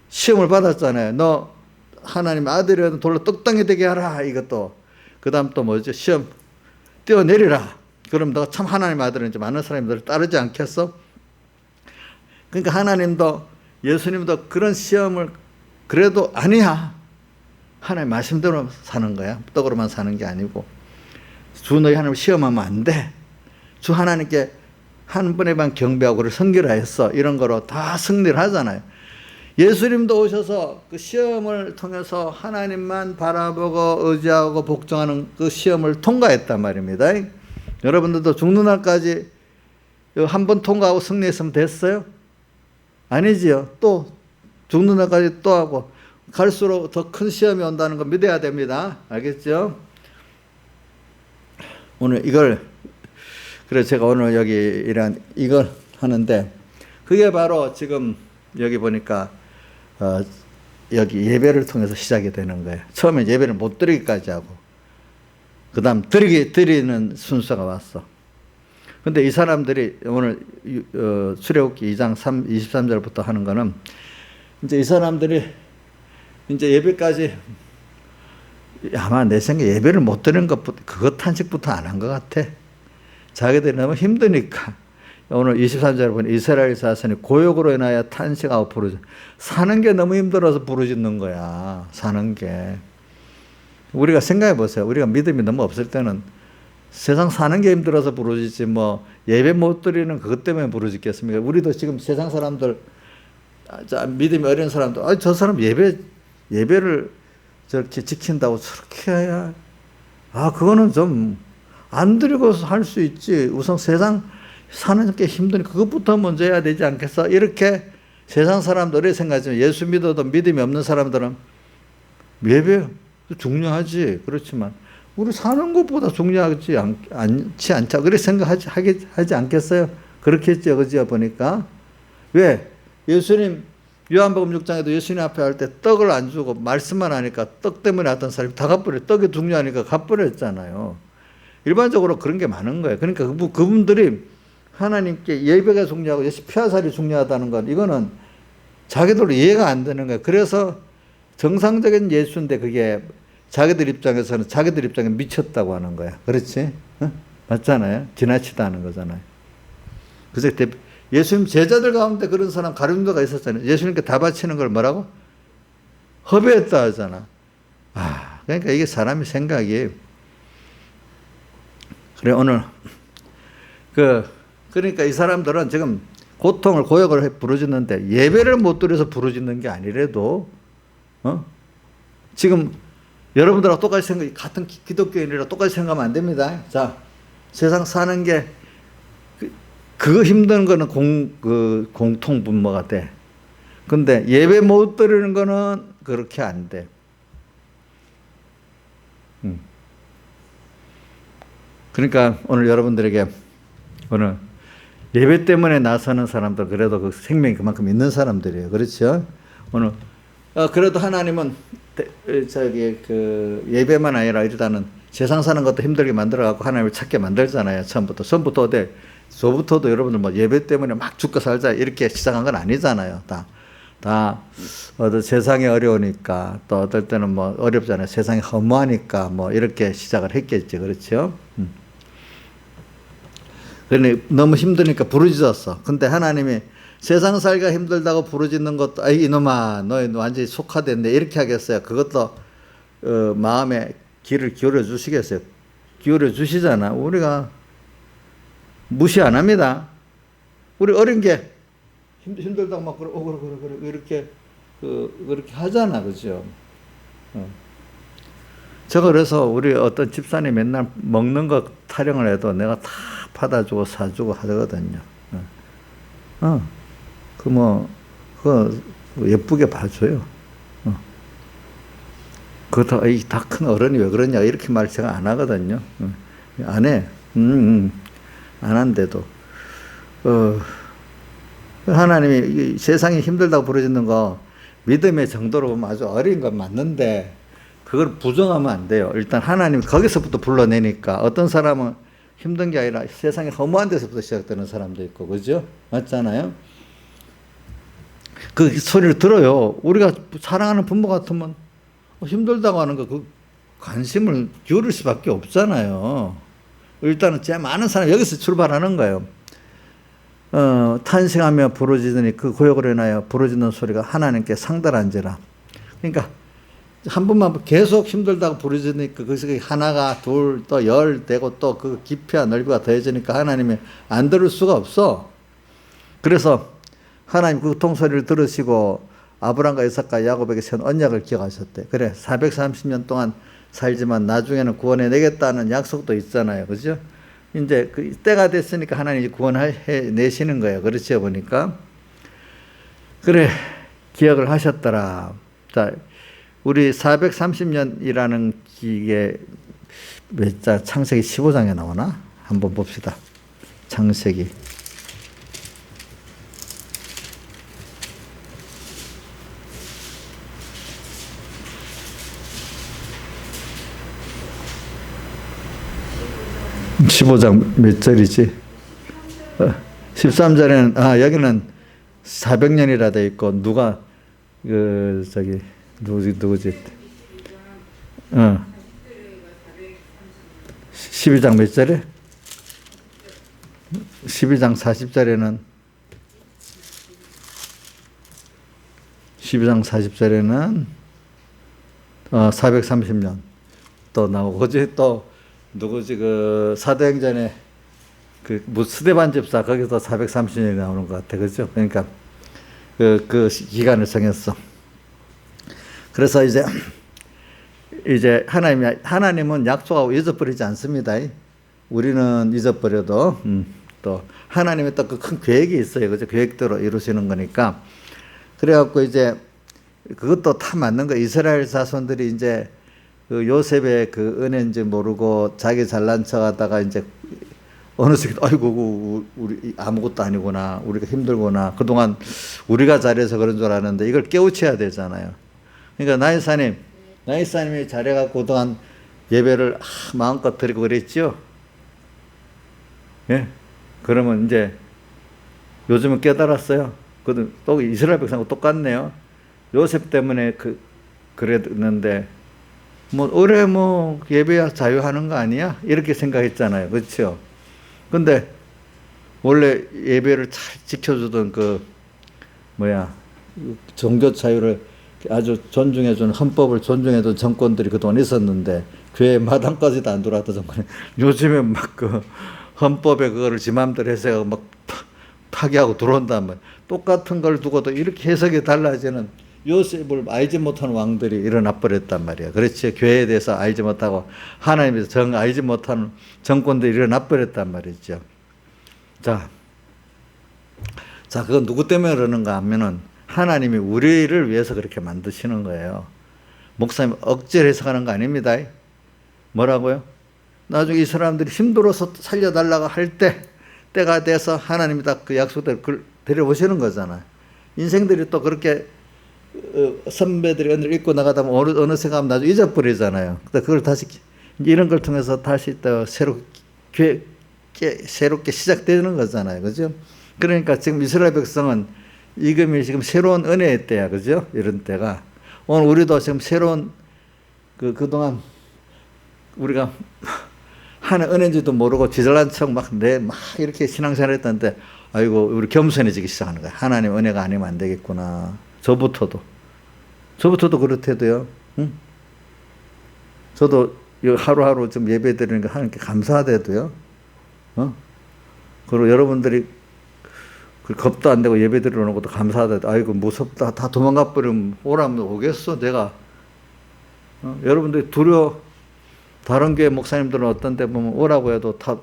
시험을 받았잖아요. 너 하나님 아들이라도 돌로 떡덩이 되게 하라, 이것도. 그 다음 또 뭐죠? 시험 뛰어내리라. 그럼 너가 참 하나님 아들인지 많은 사람들을 따르지 않겠어? 그러니까 하나님도, 예수님도 그런 시험을 그래도 아니야. 하나님 말씀대로 사는 거야. 떡으로만 사는 게 아니고. 주 너희 하나님 시험하면 안 돼. 주 하나님께 한 번에만 경배하고 그를 섬기라 했어. 이런 거로 다 승리를 하잖아요. 예수님도 오셔서 그 시험을 통해서 하나님만 바라보고 의지하고 복종하는 그 시험을 통과했단 말입니다. 여러분들도 죽는 날까지 한 번 통과하고 승리했으면 됐어요? 아니지요. 또 죽는 날까지 또 하고 갈수록 더 큰 시험이 온다는 거 믿어야 됩니다. 알겠죠? 오늘 그래서 제가 오늘 여기 이걸 하는데, 그게 바로 지금 여기 보니까 여기 예배를 통해서 시작이 되는 거예요. 처음에 예배를 못 드리기까지 하고, 그 다음 드리는 순서가 왔어. 근데 이 사람들이 오늘 출애굽기 2장 23절부터 하는 거는, 이제 이 사람들이 이제 예배까지, 아마 내 생각에 예배를 못 드리는 것부터, 그것 탄식부터 안 한 것 같아. 자기들이 너무 힘드니까. 오늘 23절에 보니 이스라엘 자손이 고역으로 인하여 탄식하고 부르짖는, 사는 게 너무 힘들어서 부르짖는 거야. 사는 게. 우리가 생각해 보세요. 우리가 믿음이 너무 없을 때는 세상 사는 게 힘들어서 부르짖지, 뭐 예배 못 드리는 그것 때문에 부르짖겠습니까? 우리도 지금 세상 사람들, 믿음이 어린 사람들, 저 사람 예배를 저렇게 지킨다고 저렇게 해야, 그거는 좀 안 드리고 할 수 있지. 우선 세상 사는 게 힘드니까 그것부터 먼저 해야 되지 않겠어? 이렇게 세상 사람들이 생각하지만, 예수 믿어도 믿음이 없는 사람들은 예배 중요하지. 그렇지만 우리 사는 것보다 중요하지 않자. 그렇게 생각하지 않겠어요? 그렇겠죠. 그죠? 보니까. 왜? 예수님, 요한복음 6장에도 예수님 앞에 할 때 떡을 안 주고 말씀만 하니까 떡 때문에 왔던 사람이 다 갚으려. 떡이 중요하니까 갚으렸잖아요. 일반적으로 그런 게 많은 거예요. 그러니까 그분들이 하나님께 예배가 중요하고 피화살이 중요하다는 건, 이거는 자기들도 이해가 안 되는 거예요. 그래서 정상적인 예수인데 그게 자기들 입장에서는 자기들 입장에 미쳤다고 하는 거야. 그렇지? 맞잖아요. 지나치다는 거잖아요. 그래서 예수님 제자들 가운데 그런 사람 가룟도가 있었잖아요. 예수님께 다 바치는 걸 뭐라고? 허배했다 하잖아. 그러니까 이게 사람의 생각이. 그래, 오늘 그러니까 이 사람들은 지금 고통을, 고역을 부르짖는데 예배를 못 드려서 부르짖는 게 아니래도, 지금 여러분들하고 똑같이 같은 기독교인이라 똑같이 생각하면 안 됩니다. 자, 세상 사는 게 그거 힘든 거는 공통분모가 돼. 근데 예배 못 드리는 거는 그렇게 안 돼. 그러니까 오늘 여러분들에게 오늘 예배 때문에 나서는 사람들 그래도 그 생명이 그만큼 있는 사람들이에요. 그렇죠? 오늘 그래도 하나님은 저기 그 예배만 아니라 일단은 세상 사는 것도 힘들게 만들어 갖고 하나님을 찾게 만들잖아요. 처음부터 어때? 저부터도 여러분들 뭐 예배 때문에 막 죽고 살자 이렇게 시작한 건 아니잖아요. 다 세상이 어려우니까 또 어떨 때는 뭐 어렵잖아요. 세상이 허무하니까 뭐 이렇게 시작을 했겠지. 그렇죠? 그러니 너무 힘드니까 부르짖었어. 근데 하나님이 세상 살기가 힘들다고 부르짖는 것도 아이 이놈아 너희 완전히 속화됐네 이렇게 하겠어요. 그것도 마음에 귀를 기울여 주시겠어요. 기울여 주시잖아. 우리가 무시 안 합니다. 우리 어린 게 힘들다고 막 그래 이렇게 그렇게 하잖아. 그죠? 제가 그래서 우리 어떤 집사님 맨날 먹는 거 타령을 해도 내가 다 받아주고 사주고 하거든요. 그거 예쁘게 봐줘요. 그것도 다 큰 어른이 왜 그러냐 이렇게 말 제가 안 하거든요. 안 해. 안 한데도 하나님이 세상이 힘들다고 부르짖는 거 믿음의 정도로 보면 아주 어린 건 맞는데 그걸 부정하면 안 돼요. 일단 하나님 거기서부터 불러내니까 어떤 사람은 힘든 게 아니라 세상에 허무한 데서부터 시작되는 사람도 있고 그죠? 맞잖아요. 그 소리를 들어요. 우리가 사랑하는 부모 같으면 힘들다고 하는 거 그 관심을 기울일 수밖에 없잖아요. 일단은 제일 많은 사람이 여기서 출발하는 거예요. 탄식하며 부르짖으니 그 고역으로 인하여 부르짖는 소리가 하나님께 상달한지라. 그러니까 한 번만 계속 힘들다고 부르짖으니까 거기서 하나가 둘 또 열 되고 또 그 깊이와 넓이가 더해지니까 하나님이 안 들을 수가 없어. 그래서 하나님 그 통소리를 들으시고 아브람과 이삭과 야곱에게 세운 언약을 기억하셨대. 그래 430년 동안 살지만 나중에는 구원해 내겠다는 약속도 있잖아요. 그죠? 이제 그 때가 됐으니까 하나님이 구원해 내시는 거예요. 그렇죠 보니까. 그래 기억을 하셨더라. 자, 우리 430년이라는 기계 몇 자 창세기 15장에 나오나? 한번 봅시다. 창세기 15장 몇 절이지? 13절에는 여기는 400년이라 돼 있고 누가 누구지? 12장 몇 절에? 12장 40절에는 12장 40절에는 430년 또 나오고 그지 또 누구지 그 사도행전에 그 스데반 집사 거기서 430년이 나오는 것 같아. 그죠? 그러니까 그 기간을 정했어. 그래서 이제 하나님은 약속하고 잊어버리지 않습니다. 우리는 잊어버려도 또 하나님의 또 그 큰 계획이 있어요. 그죠? 계획대로 이루시는 거니까. 그래갖고 이제 그것도 다 맞는 거. 이스라엘 자손들이 이제 그 요셉의 그 은혜인지 모르고 자기 잘난 척하다가 이제 어느 순간 아이고 우리 아무것도 아니구나 우리가 힘들구나 그동안 우리가 잘해서 그런 줄 알았는데 이걸 깨우쳐야 되잖아요. 그러니까 나이사님이 잘해갖고 그동안 예배를 마음껏 드리고 그랬죠. 예? 그러면 이제 요즘은 깨달았어요. 또 이스라엘 백성하고 똑같네요. 요셉 때문에 그랬는데 올해 예배야 자유하는 거 아니야? 이렇게 생각했잖아요. 그렇죠? 근데 원래 예배를 잘 지켜주던 종교 자유를 아주 존중해주는 헌법을 존중해준 정권들이 그동안 있었는데 교회 마당까지도 안 들어왔던 정권이 요즘에 막 헌법에 그거를 지 맘대로 해서 막 파기하고 들어온단 말이야. 똑같은 걸 두고도 이렇게 해석이 달라지는 요셉을 알지 못하는 왕들이 일어나 버렸단 말이야. 그렇지. 교회에 대해서 알지 못하고 하나님에 대해서 알지 못하는 정권들이 일어나 버렸단 말이죠. 자, 그건 누구 때문에 그러는가 하면은 하나님이 우리를 위해서 그렇게 만드시는 거예요. 목사님 억지로 해석하는 거 아닙니다. 뭐라고요? 나중에 이 사람들이 힘들어서 살려달라고 할 때가 돼서 하나님이 딱 그 약속대로 데려오시는 거잖아요. 인생들이 또 그렇게 선배들이 은혜를 잊고 나가다 보면 어느 생각하면 나중에 잊어버리잖아요. 그걸 다시 이런 걸 통해서 다시 또 새롭게 시작되는 거잖아요. 그죠? 그러니까 지금 이스라엘 백성은 지금 새로운 은혜의 때야. 그죠? 이런 때가. 오늘 우리도 지금 새로운 그동안 우리가 하는 은혜인지도 모르고 지잘난 척 막 이렇게 신앙생활 했던데, 아이고, 우리 겸손해지기 시작하는 거야. 하나님 은혜가 아니면 안 되겠구나. 저부터도 그렇대도요. 응? 저도 하루하루 좀 예배 드리는 거 하나님께 감사하대도요. 그리고 여러분들이 겁도 안 되고 예배 드리러 오는 것도 감사하다. 아이고, 무섭다. 다 도망가 버리면 오라면 오겠어, 내가. 여러분들이 다른 교회 목사님들은 어떤 데 보면 오라고 해도 다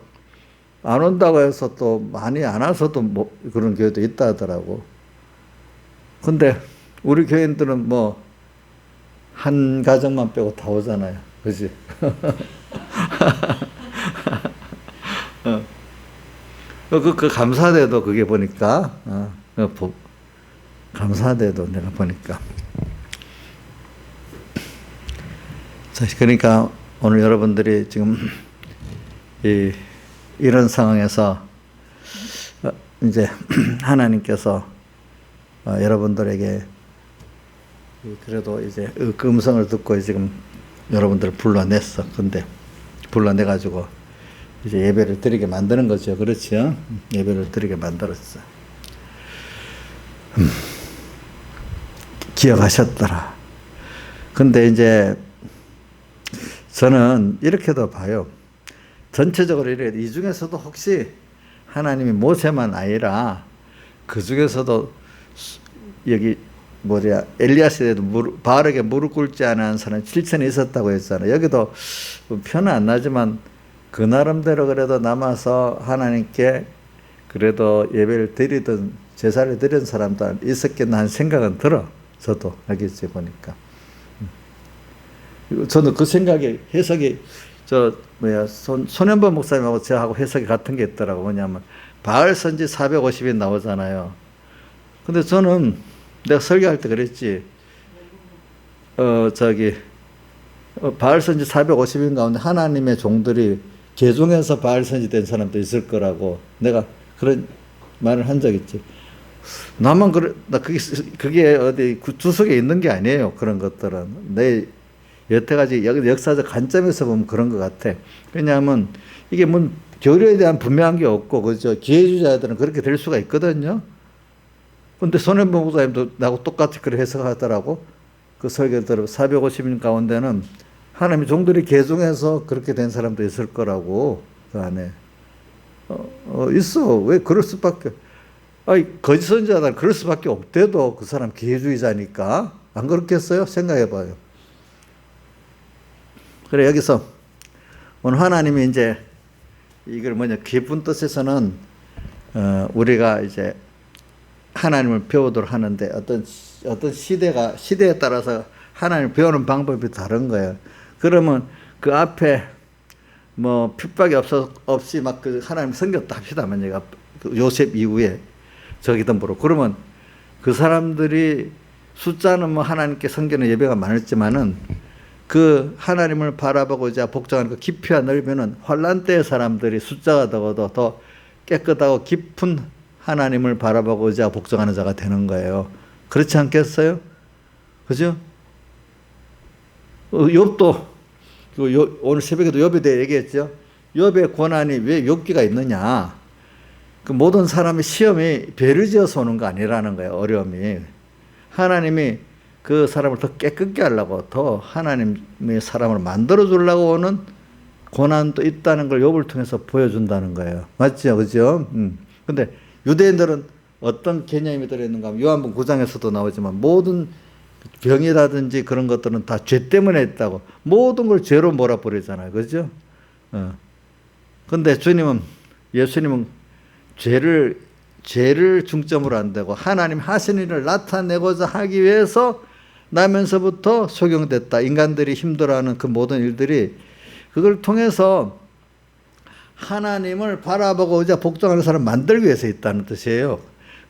안 온다고 해서 또 많이 안 와서도 그런 교회도 있다 하더라고. 근데 우리 교인들은 한 가정만 빼고 다 오잖아요. 그지? 그 감사대도 그게 보니까, 감사대도 내가 보니까. 자, 그러니까 오늘 여러분들이 지금 이런 상황에서 이제 하나님께서 여러분들에게 그래도 이제 그 음성을 듣고 지금 여러분들을 불러냈어. 근데 불러내가지고 이제 예배를 드리게 만드는 거죠. 그렇죠? 예배를 드리게 만들었어. 기억하셨더라. 근데 이제 저는 이렇게도 봐요. 전체적으로 이래. 이 중에서도 혹시 하나님이 모세만 아니라 그 중에서도 여기 엘리야 시대에도 바알에게 무릎 꿇지 않은 사람 7천이 있었다고 했잖아요. 여기도 표는 안 나지만 그 나름대로 그래도 남아서 하나님께 그래도 예배를 드리던 제사를 드리는 사람도 있었겠나 하는 생각은 들어. 저도 알겠지 보니까. 저는 그 생각에 해석이 손현범 목사님하고 저하고 해석이 같은 게 있더라고. 뭐냐면 바알 선지 450인 나오잖아요. 근데 저는 내가 설교할 때 그랬지. 바알 선지 450인 가운데 하나님의 종들이 개종해서 바알 선지 된 사람도 있을 거라고 내가 그런 말을 한 적 있지. 나만 그게 어디 주석에 있는 게 아니에요. 그런 것들은 내 여태까지 역사적 관점에서 보면 그런 것 같아. 왜냐하면 이게 교류에 대한 분명한 게 없고, 그죠? 기회주자들은 그렇게 될 수가 있거든요. 근데 손현범 목사님도 나하고 똑같이 그렇게 해석하더라고. 그 설교를 들어 450인 가운데는 하나님의 종들이 개종해서 그렇게 된 사람도 있을 거라고. 그 안에 있어. 왜 그럴 수밖에. 거짓 선지자들 그럴 수밖에 없대도 그 사람 기회주의자니까. 안 그렇겠어요? 생각해봐요. 그래, 여기서 오늘 하나님이 이제 이걸 깊은 뜻에서는 우리가 이제 하나님을 배우도록 하는데 어떤 시대에 따라서 하나님을 배우는 방법이 다른 거예요. 그러면 그 앞에 핍박이 없이 막 그 하나님 섬겼다 합시다. 만약에 요셉 이후에 저기든보로 그러면 그 사람들이 숫자는 하나님께 섬기는 예배가 많았지만은 그 하나님을 바라보고자 복종하는 그 깊이가 넓으면은 환란 때의 사람들이 숫자가 적어도 더 깨끗하고 깊은 하나님을 바라보고자 복종하는 자가 되는 거예요. 그렇지 않겠어요? 그죠? 욥도 오늘 새벽에도 욥에 대해 얘기했죠. 욥의 고난이 왜 욥기가 있느냐? 그 모든 사람의 시험이 배를 지어서 오는 거 아니라는 거예요. 어려움이. 하나님이 그 사람을 더 깨끗게 하려고 더 하나님의 사람을 만들어 주려고 오는 고난도 있다는 걸 욥을 통해서 보여준다는 거예요. 맞죠? 그죠? 근데 유대인들은 어떤 개념이 들어있는가 하면 요한복음 9장에서도 나오지만 모든 병이라든지 그런 것들은 다 죄 때문에 있다고 모든 걸 죄로 몰아버리잖아요. 그죠? 근데 예수님은 죄를 중점으로 안 되고 하나님 하신 일을 나타내고자 하기 위해서 나면서부터 소경됐다. 인간들이 힘들어하는 그 모든 일들이 그걸 통해서 하나님을 바라보고 의지하고 복종하는 사람 만들기 위해서 있다는 뜻이에요.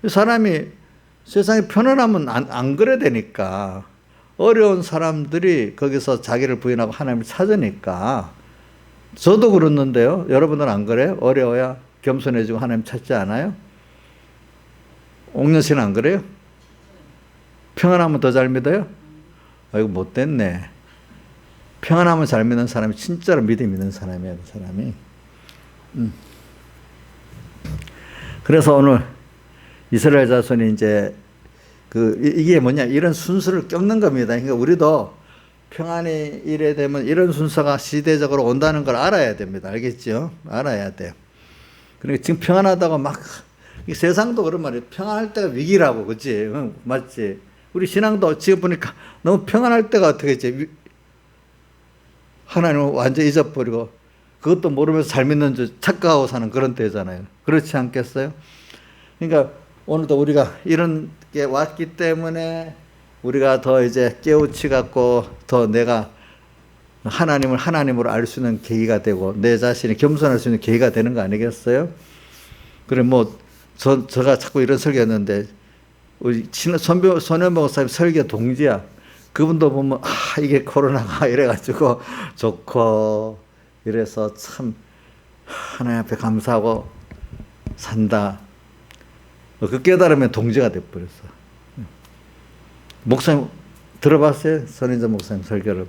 사람이 세상이 편안하면 안 그래 되니까 어려운 사람들이 거기서 자기를 부인하고 하나님을 찾으니까 저도 그렇는데요. 여러분들은 안 그래요? 어려워야 겸손해지고 하나님 찾지 않아요? 옥년 씨는 안 그래요? 평안하면 더 잘 믿어요? 아이고 못됐네. 평안하면 잘 믿는 사람이 진짜로 믿음 있는 사람이에요. 그 사람이. 그래서 오늘 이스라엘 자손이 이제 이게 뭐냐 이런 순서를 꺾는 겁니다. 그러니까 우리도 평안이 이래 되면 이런 순서가 시대적으로 온다는 걸 알아야 됩니다. 알겠죠? 알아야 돼요. 그러니까 지금 평안하다고 막 이 세상도 그런 말이에요. 평안할 때가 위기라고, 그렇지? 응, 맞지? 우리 신앙도 지금 보니까 너무 평안할 때가 어떻게 있지? 하나님을 완전히 잊어버리고 그것도 모르면서 잘 믿는 줄 착각하고 사는 그런 때잖아요. 그렇지 않겠어요? 그러니까 오늘도 우리가 이런 게 왔기 때문에 우리가 더 이제 깨우치 갖고 더 내가 하나님을 하나님으로 알 수 있는 계기가 되고 내 자신이 겸손할 수 있는 계기가 되는 거 아니겠어요? 그래 제가 자꾸 이런 설교했는데 우리 손현 목사님 설교 동지야. 그분도 보면 이게 코로나가 이래가지고 좋고 이래서 참 하나님 앞에 감사하고 산다. 그 깨달으면 동지가 돼버렸어. 목사님 들어봤어요? 선인자 목사님 설교를.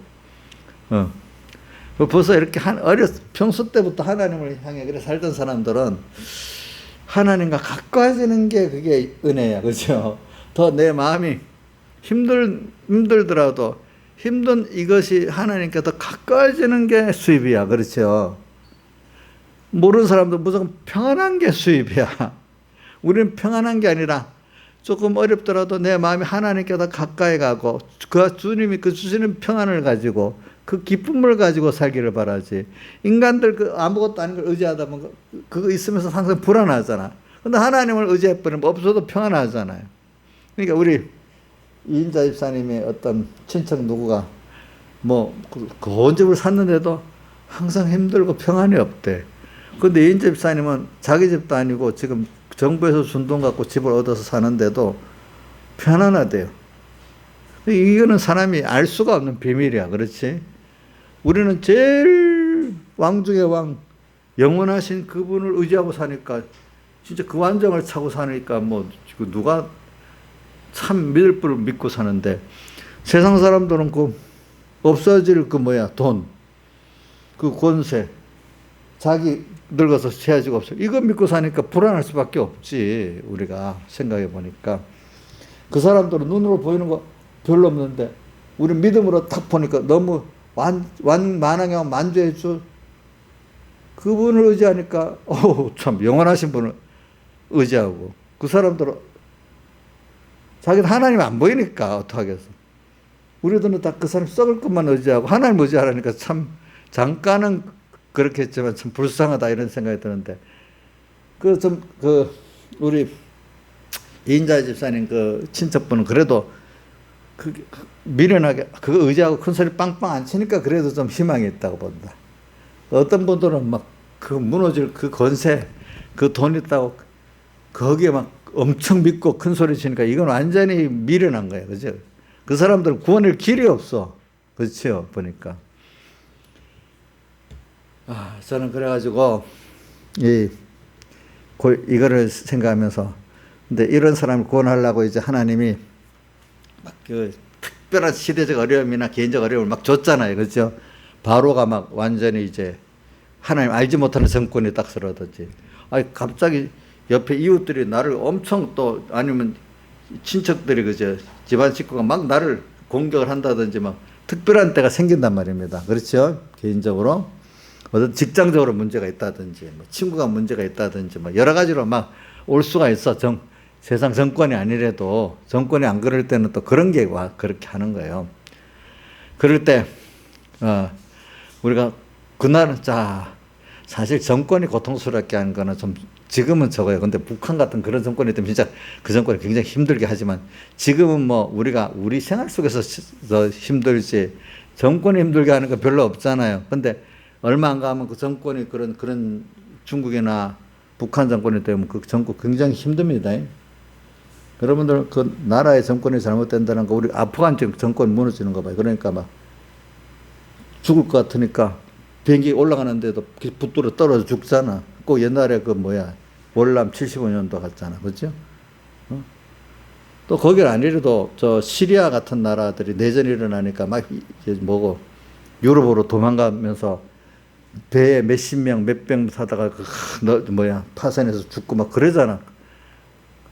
벌써 이렇게 평소 때부터 하나님을 향해 그래 살던 사람들은 하나님과 가까워지는 게 그게 은혜야. 그렇죠? 더 내 마음이 힘들더라도 힘든 이것이 하나님께 더 가까워지는 게 수입이야. 그렇죠? 모르는 사람도 무조건 평안한 게 수입이야. 우리는 평안한 게 아니라 조금 어렵더라도 내 마음이 하나님께 더 가까이 가고 주님이 주시는 평안을 가지고 그 기쁨을 가지고 살기를 바라지. 인간들 아무것도 아닌 걸 의지하다 보면 그거 있으면서 항상 불안하잖아. 근데 하나님을 의지해버리면 없어도 평안하잖아요. 그러니까 우리 이인자 집사님의 어떤 친척 누구가 좋은 집을 샀는데도 항상 힘들고 평안이 없대. 근데 이인자 집사님은 자기 집도 아니고 지금 정부에서 준 돈 갖고 집을 얻어서 사는데도 편안하대요. 이거는 사람이 알 수가 없는 비밀이야. 그렇지? 우리는 제일 왕 중의 왕, 영원하신 그분을 의지하고 사니까 진짜 그 완정을 차고 사니까 누가 참 믿을 분을 믿고 사는데 세상 사람들은 없어질 돈, 그 권세, 자기 늙어서 채야지가 없어. 이거 믿고 사니까 불안할 수밖에 없지. 우리가 생각해 보니까 그 사람들은 눈으로 보이는 거 별로 없는데 우리 믿음으로 딱 보니까 너무 만왕의 만주해 줄 그분을 의지하니까 참 영원하신 분을 의지하고 그 사람들은 자기는 하나님 안 보이니까 어떡하겠어. 우리들은 다 그 사람 썩을 것만 의지하고 하나님 의지하라니까 참 잠깐은 그렇겠지만 참 불쌍하다 이런 생각이 드는데 우리 이인자 집사님 친척분은 그래도 미련하게 그거 의지하고 큰 소리 빵빵 안 치니까 그래도 좀 희망이 있다고 본다. 어떤 분들은 무너질 그 권세, 그 돈 있다고 거기에 엄청 믿고 큰 소리 치니까 이건 완전히 미련한 거예요. 그죠? 그 사람들은 구원할 길이 없어. 그렇죠? 보니까. 저는 그래가지고 이거를 생각하면서 근데 이런 사람을 구원하려고 이제 하나님이 특별한 시대적 어려움이나 개인적 어려움을 줬잖아요. 그렇죠? 바로가 완전히 이제 하나님 알지 못하는 정권이 딱 서러졌지. 갑자기 옆에 이웃들이 나를 엄청 아니면 친척들이 집안 식구가 나를 공격을 한다든지 특별한 때가 생긴단 말입니다. 그렇죠? 개인적으로. 어떤 직장적으로 문제가 있다든지, 친구가 문제가 있다든지, 여러 가지로 올 수가 있어. 세상 정권이 아니래도, 정권이 안 그럴 때는 또 그런 게 그렇게 하는 거예요. 그럴 때, 우리가 사실 정권이 고통스럽게 하는 거는 지금은 적어요. 근데 북한 같은 그런 정권이 있다면 진짜 그 정권이 굉장히 힘들게 하지만 지금은 우리 생활 속에서 더 힘들지 정권이 힘들게 하는 거 별로 없잖아요. 근데 얼마 안 가면 그 정권이 그런 중국이나 북한 정권이 되면 그 정권 굉장히 힘듭니다. 여러분들 그 나라의 정권이 잘못된다는 거 우리 아프간 정권 무너지는 거 봐요. 그러니까 막 죽을 것 같으니까 비행기 올라가는데도 붙들어 떨어져 죽잖아. 꼭 옛날에 그 뭐야 월남 75년도 갔잖아. 그죠? 또 거길 아니래도 저 시리아 같은 나라들이 내전이 일어나니까 막 뭐고 유럽으로 도망가면서 배에 몇십 명, 몇병 사다가 파산해서 죽고 막 그러잖아.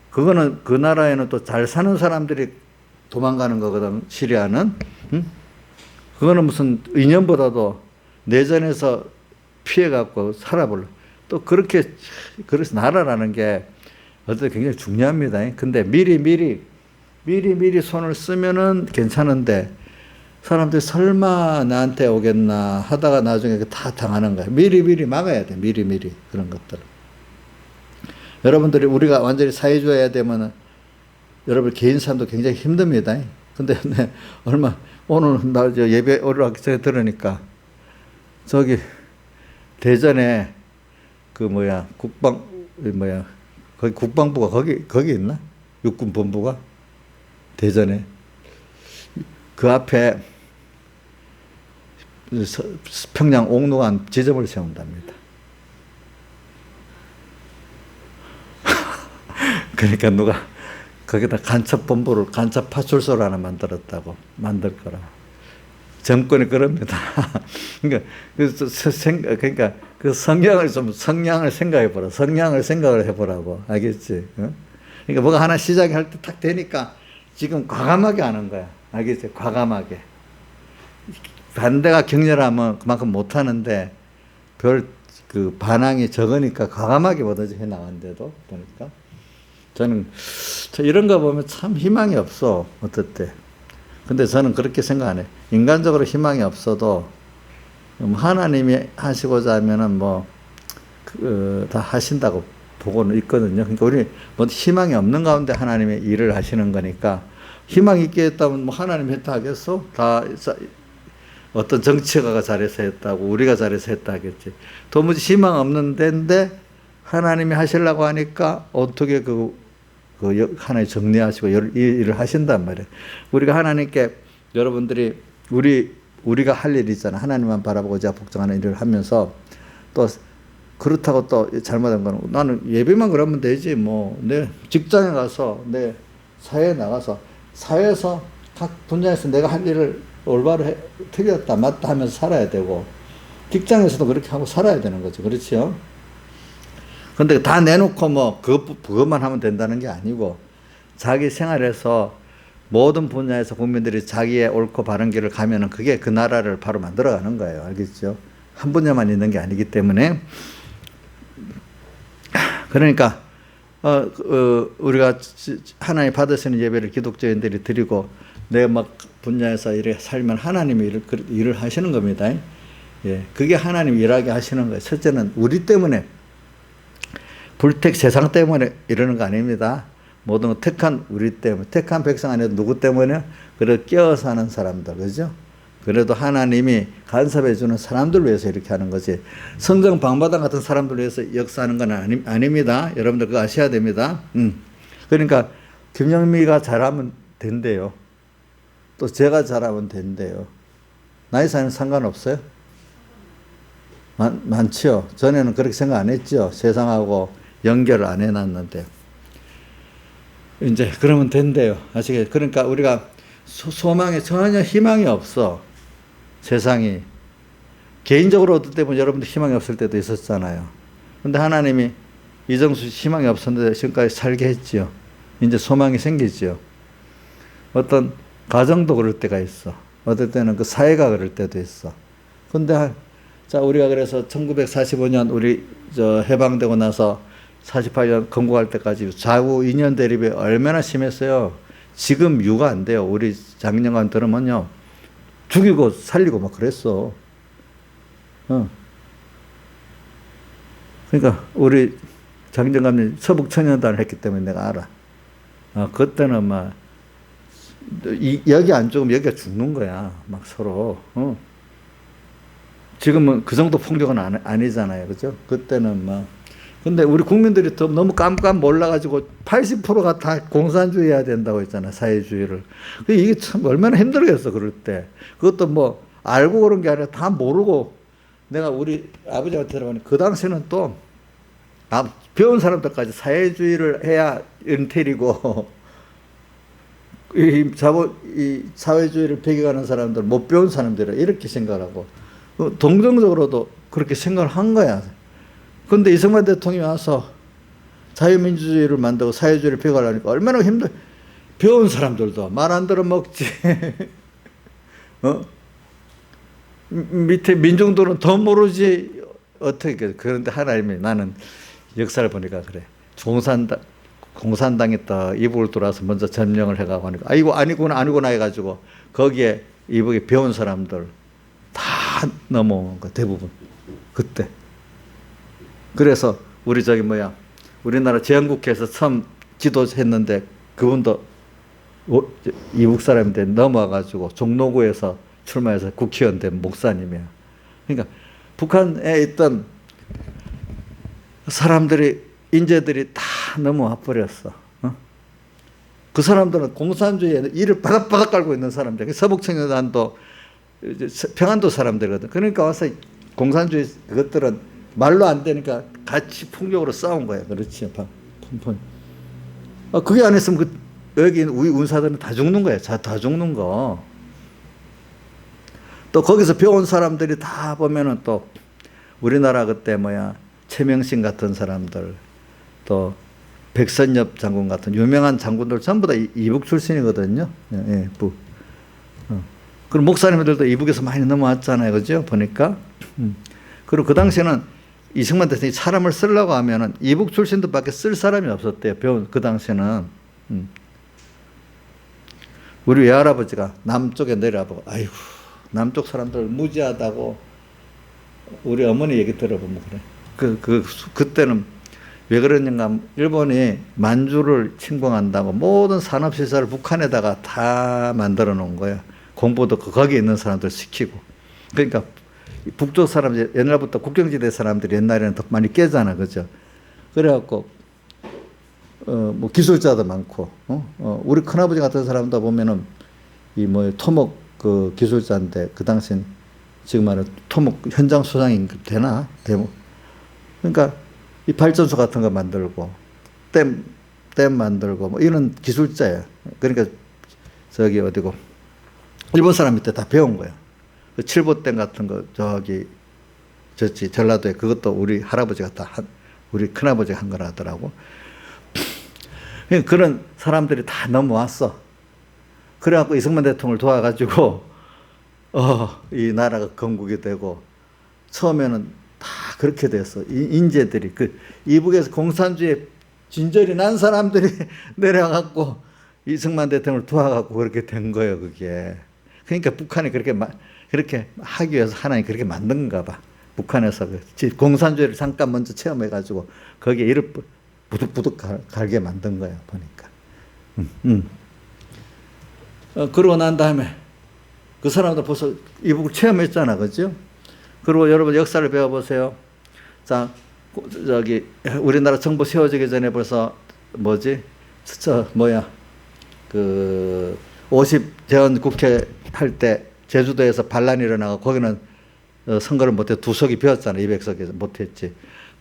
그거는 그 나라에는 또 잘 사는 사람들이 도망가는 거거든. 시리아는. 응? 그거는 무슨 인연보다도 내전에서 피해갖고 살아볼. 또 그렇게 그래서 나라라는 게 어떻게 굉장히 중요합니다. 근데 미리 손을 쓰면은 괜찮은데 사람들이 설마 나한테 오겠나 하다가 나중에 다 당하는 거예요. 미리 막아야 돼. 미리 그런 것들. 여러분들이 우리가 완전히 사회주의해야 되면은 여러분 개인 삶도 굉장히 힘듭니다. 근데 오늘 나 예배 올라가기 전에 들으니까 저기 대전에 거기 국방부가 거기 있나? 육군 본부가 대전에 그 앞에 평양 옥루관 지점을 세운답니다. 그러니까 누가 거기다 간첩 파출소를 하나 만들 거라. 정권이 그럽니다. 그러니까 그 성향을 생각을 해보라고. 알겠지? 그러니까 뭐가 하나 시작할 때 딱 되니까 지금 과감하게 하는 거야. 알겠지? 과감하게. 반대가 격렬하면 그만큼 못하는데 그 반항이 적으니까 과감하게 뭐든지 해 나간대도 보니까. 저는 이런 거 보면 참 희망이 없어. 어떨 때. 근데 저는 그렇게 생각 안 해. 인간적으로 희망이 없어도 하나님이 하시고자 하면은 다 하신다고 보고는 있거든요. 그러니까 우리 희망이 없는 가운데 하나님의 일을 하시는 거니까 희망 있게 했다면 하나님이 했다 하겠어? 다 어떤 정치가가 잘해서 했다고 우리가 잘해서 했다 하겠지. 도무지 희망 없는 데인데 하나님이 하시려고 하니까 어떻게 하나님 정리하시고 일을 하신단 말이에요. 우리가 하나님께 여러분들이 우리가 할 일이 있잖아. 하나님만 바라보고자 복종하는 일을 하면서 또 그렇다고 또 잘못한 거는 나는 예배만 그러면 되지 내 직장에 가서 내 사회에 나가서 사회에서 각 분야에서 내가 할 일을 올바로 틀렸다 맞다 하면서 살아야 되고 직장에서도 그렇게 하고 살아야 되는 거죠. 그렇죠? 근데 다 내놓고 그것만 하면 된다는 게 아니고 자기 생활에서 모든 분야에서 국민들이 자기의 옳고 바른 길을 가면은 그게 그 나라를 바로 만들어가는 거예요. 알겠죠? 한 분야만 있는 게 아니기 때문에 그러니까 우리가 하나님 받으시는 예배를 기독교인들이 드리고 내 분야에서 이렇게 살면 하나님이 일을 하시는 겁니다. 예, 그게 하나님 일하게 하시는 거예요. 첫째는 우리 때문에 불택 세상 때문에 이러는 거 아닙니다. 모든 건 택한 우리 때문에 택한 백성 안에 누구 때문에 그래 끼어 사는 사람들 그죠? 그래도 하나님이 간섭해 주는 사람들 위해서 이렇게 하는 거지. 성정 방바당 같은 사람들 위해서 역사하는 건 아닙니다. 여러분들 그거 아셔야 됩니다. 그러니까 김영미가 잘하면 된대요. 또 제가 잘하면 된대요. 나이 차이는 상관없어요? 많지요. 전에는 그렇게 생각 안 했죠. 세상하고 연결을 안 해놨는데. 이제 그러면 된대요. 아시겠죠? 그러니까 우리가 소망에 전혀 희망이 없어. 세상이. 개인적으로 어떨 때 보면 여러분들 희망이 없을 때도 있었잖아요. 근데 하나님이 이정수 희망이 없었는데 지금까지 살게 했지요. 이제 소망이 생기지요. 어떤 가정도 그럴 때가 있어. 어떨 때는 그 사회가 그럴 때도 있어. 근데 자, 우리가 그래서 1945년 우리 해방되고 나서 48년 건국할 때까지 좌우 인연 대립이 얼마나 심했어요. 지금 유가 안 돼요. 우리 장년간 들으면요. 죽이고 살리고 막 그랬어. 그러니까 우리 장정감님 서북청년단을 했기 때문에 내가 알아. 그때는 여기 안 죽으면 여기가 죽는 거야. 막 서로. 지금은 그 정도 폭력은 아니잖아요. 그죠? 그때는 뭐. 근데 우리 국민들이 또 너무 깜깜 몰라가지고 80%가 다 공산주의 해야 된다고 했잖아, 사회주의를. 이게 참 얼마나 힘들겠어, 그럴 때. 그것도 뭐 알고 그런 게 아니라 다 모르고 내가 우리 아버지한테 들어보니 그 당시에는 또 배운 사람들까지 사회주의를 해야 은퇴리고 이 사회주의를 배격하는 사람들, 못 배운 사람들은 이렇게 생각하고 동정적으로도 그렇게 생각을 한 거야. 근데 이승만 대통령이 와서 자유민주주의를 만들고 사회주의를 배격하려니까 얼마나 힘들어. 배운 사람들도 말 안 들어 먹지. 밑에 민중들은 더 모르지. 어떻게. 그런데 하나님이 나는 역사를 보니까 그래. 공산당이 또 이북을 돌아서 먼저 점령을 해가고 하니까 아이고 아니구나 해가지고 거기에 이북에 배운 사람들 다 넘어온 거 대부분 그때. 그래서 우리나라 제헌국회에서 처음 지도했는데 그분도 이북 사람인데 넘어와가지고 종로구에서 출마해서 국회의원 된 목사님이야. 그러니까 북한에 있던 인재들이 다 넘어와 버렸어. 그 사람들은 공산주의에 이를 바닥바닥 깔고 있는 사람들. 서북청년단도 평안도 사람들이거든. 그러니까 와서 공산주의 그것들은 말로 안 되니까 같이 폭력으로 싸운 거야. 그렇지. 그게 안 했으면 여기 우리 운사들은 다 죽는 거야. 다 죽는 거. 또 거기서 배운 사람들이 다 보면은 또 우리나라 그때 최명신 같은 사람들, 또 백선엽 장군 같은 유명한 장군들 전부 다 이북 출신이거든요. 예, 그리고 목사님들도 이북에서 많이 넘어왔잖아요. 그죠? 보니까. 그리고 그 당시에는 이승만 대통령이 사람을 쓰려고 하면은 이북 출신들밖에 쓸 사람이 없었대요. 그 당시에는. 우리 외할아버지가 남쪽에 내려와보고, 아이고, 남쪽 사람들 무지하다고 우리 어머니 얘기 들어보면 그래. 그때는 왜 그러는가, 일본이 만주를 침공한다고 모든 산업시설을 북한에다가 다 만들어 놓은 거야. 공부도 거기에 있는 사람들 시키고. 그러니까 북쪽 사람들, 옛날부터 국경지대 사람들이 옛날에는 더 많이 깨잖아. 그죠? 그래갖고, 기술자도 많고, 우리 큰아버지 같은 사람도 보면은, 토목 기술자인데, 그 당시엔 지금 말하는 토목 현장 소장인 되나? 그러니까, 이 발전소 같은 거 만들고, 댐 만들고, 이런 기술자야. 그러니까, 어디고, 일본 사람 밑에 다 배운 거야. 그 칠보댐 같은 거, 전라도에 그것도 우리 할아버지가 우리 큰아버지가 한 거라 하더라고. 그런 사람들이 다 넘어왔어. 그래갖고 이승만 대통령을 도와가지고, 이 나라가 건국이 되고, 처음에는 다 그렇게 됐어. 인재들이, 이북에서 공산주의에 진절이 난 사람들이 내려가갖고, 이승만 대통령을 도와갖고 그렇게 된 거예요, 그게. 그러니까 북한이 그렇게 하기 위해서 하나님 그렇게 만든가 봐. 북한에서 공산주의를 잠깐 먼저 체험해가지고 거기에 이를 부득부득 갈게 만든 거야, 보니까. 그러고 난 다음에 그 사람들 벌써 이북을 체험했잖아, 그죠? 그리고 여러분 역사를 배워보세요. 자, 우리나라 정부 세워지기 전에 벌써 50 제헌국회 할 때 제주도에서 반란이 일어나고 거기는 선거를 못해 2석이 비었잖아. 200석에서 못했지.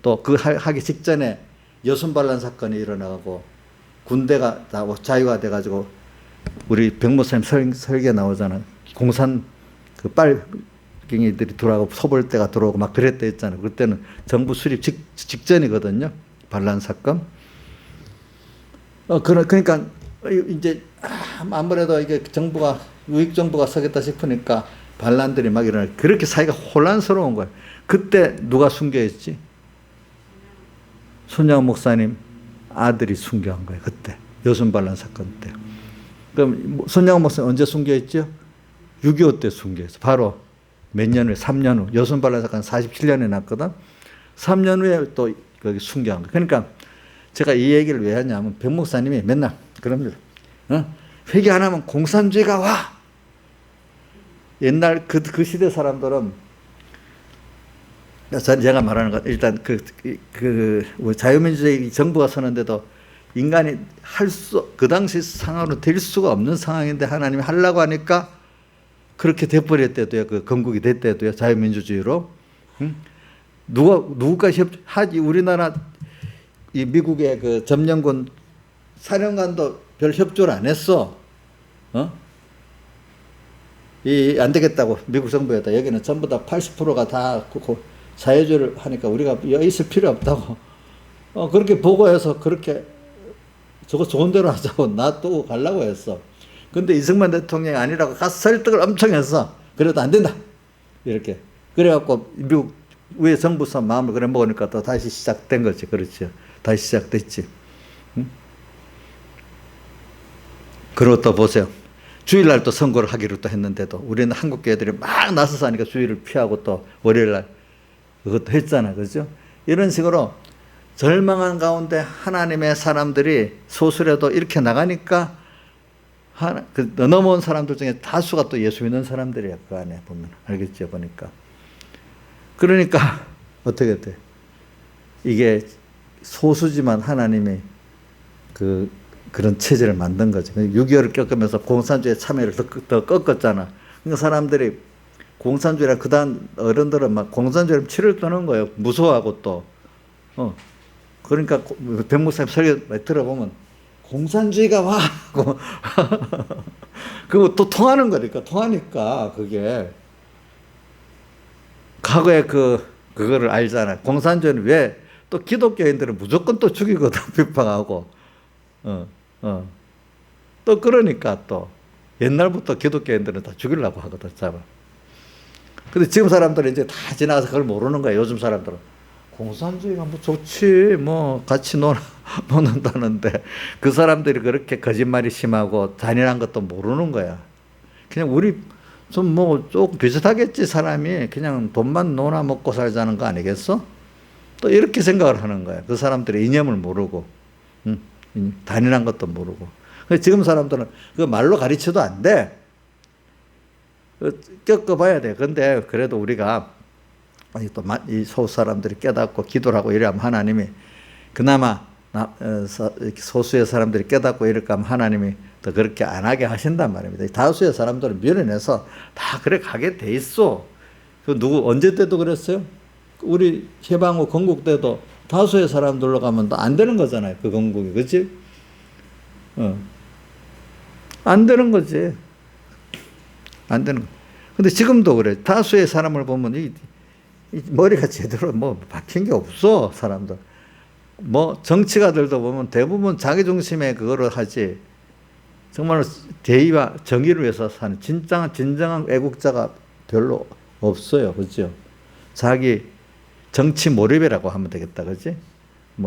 또 하기 직전에 여순반란 사건이 일어나고 군대가 다 자유화 돼가지고 우리 백모사님 설계 나오잖아. 공산 빨갱이들이 들어가고 소벌대가 들어오고 막 그랬다 했잖아. 그때는 정부 수립 직전이거든요. 반란 사건. 그러니까 이제 아무래도 이게 우익 정부가 서겠다 싶으니까 반란들이 막 일어나. 그렇게 사이가 혼란스러운 거예요. 그때 누가 순교했지? 손양원 목사님 아들이 순교한 거예요. 그때 여순반란 사건 때. 그럼 손양원 목사님 언제 순교했죠? 6.25 때 순교했어. 바로 몇 년 후에, 3년 후. 여순반란 사건 47년에 났거든. 3년 후에 또 거기 순교한 거예요. 그러니까 제가 이 얘기를 왜 하냐면 백 목사님이 맨날 그럽니다. 회개 안 하면 공산주의가 와. 옛날 그 시대 사람들은 제가 말하는 건 일단 자유민주주의 정부가 서는데도 인간이 그 당시 상황으로 될 수가 없는 상황인데 하나님이 하려고 하니까 그렇게 돼버렸대도요. 그 건국이 됐대도요. 자유민주주의로. 응? 누가 하지? 우리나라 이 미국의 그 점령군 사령관도 별 협조를 안 했어. 안 되겠다고 미국 정부에다 여기는 전부 다 80%가 다 사회주의를 하니까 우리가 여기 있을 필요 없다고. 그렇게 보고해서 그렇게 저거 좋은 대로 하자고 놔두고 가려고 했어. 근데 이승만 대통령이 아니라고 가서 설득을 엄청 했어. 그래도 안 된다. 이렇게. 그래갖고 미국 위에 정부에서 마음을 그래 먹으니까 또 다시 시작된 거지. 그렇죠. 다시 시작됐지. 응? 그리고 또 보세요. 주일날 또 선거를 하기로 또 했는데도 우리는 한국 교회들이 막 나서서 하니까 주일을 피하고 또 월요일날 그것도 했잖아. 그죠? 이런 식으로 절망한 가운데 하나님의 사람들이 소수라도 이렇게 나가니까 넘어온 사람들 중에 다수가 또 예수 믿는 사람들이야. 그 안에 보면. 알겠죠? 보니까. 그러니까 어떻게 돼? 이게 소수지만 하나님이 그런 체제를 만든 거죠. 6.25를 겪으면서 공산주의 참여를 더 꺾었잖아. 그러니까 사람들이 공산주의라 그다음 어른들은 막 공산주의를 치를 떠는 거예요. 무서워하고 또. 그러니까 백목사님 설교 들어보면 공산주의가 와 하고 그거 또 통하니까 그게 과거에 그거를 알잖아. 공산주의는 왜 또 기독교인들은 무조건 또 죽이거든. 비판하고 또 그러니까 또 옛날부터 기독교인들은 다 죽이려고 하거든. 잡아. 근데 지금 사람들은 이제 다 지나가서 그걸 모르는 거야. 요즘 사람들은 공산주의가 뭐 좋지, 뭐 같이 노는다는데 그 사람들이 그렇게 거짓말이 심하고 잔인한 것도 모르는 거야. 그냥 우리 좀 조금 비슷하겠지. 사람이 그냥 돈만 노나 먹고 살자는 거 아니겠어? 또 이렇게 생각을 하는 거야. 그 사람들의 이념을 모르고, 잔인한 것도 모르고. 지금 사람들은 그 말로 가르쳐도 안 돼. 겪어봐야 돼. 근데 그래도 우리가 또 이 소수 사람들이 깨닫고 기도를 하고 이러면 하나님이 그나마 소수의 사람들이 깨닫고 이렇게 하면 하나님이 더 그렇게 안 하게 하신단 말입니다. 다수의 사람들은 밀어내서 다 그래 가게 돼 있어. 언제 때도 그랬어요? 우리 해방 후 건국 때도 다수의 사람들로 가면 또 안 되는 거잖아요. 그 건국이. 그치? 안 되는 거지. 안 되는 거. 근데 지금도 그래. 다수의 사람을 보면 이 머리가 제대로 박힌 게 없어. 사람들. 정치가들도 보면 대부분 자기 중심의 그거를 하지. 정말 대의와 정의를 위해서 사는 진정한 애국자가 별로 없어요. 그죠? 자기 정치 몰입이라고 하면 되겠다. 그지?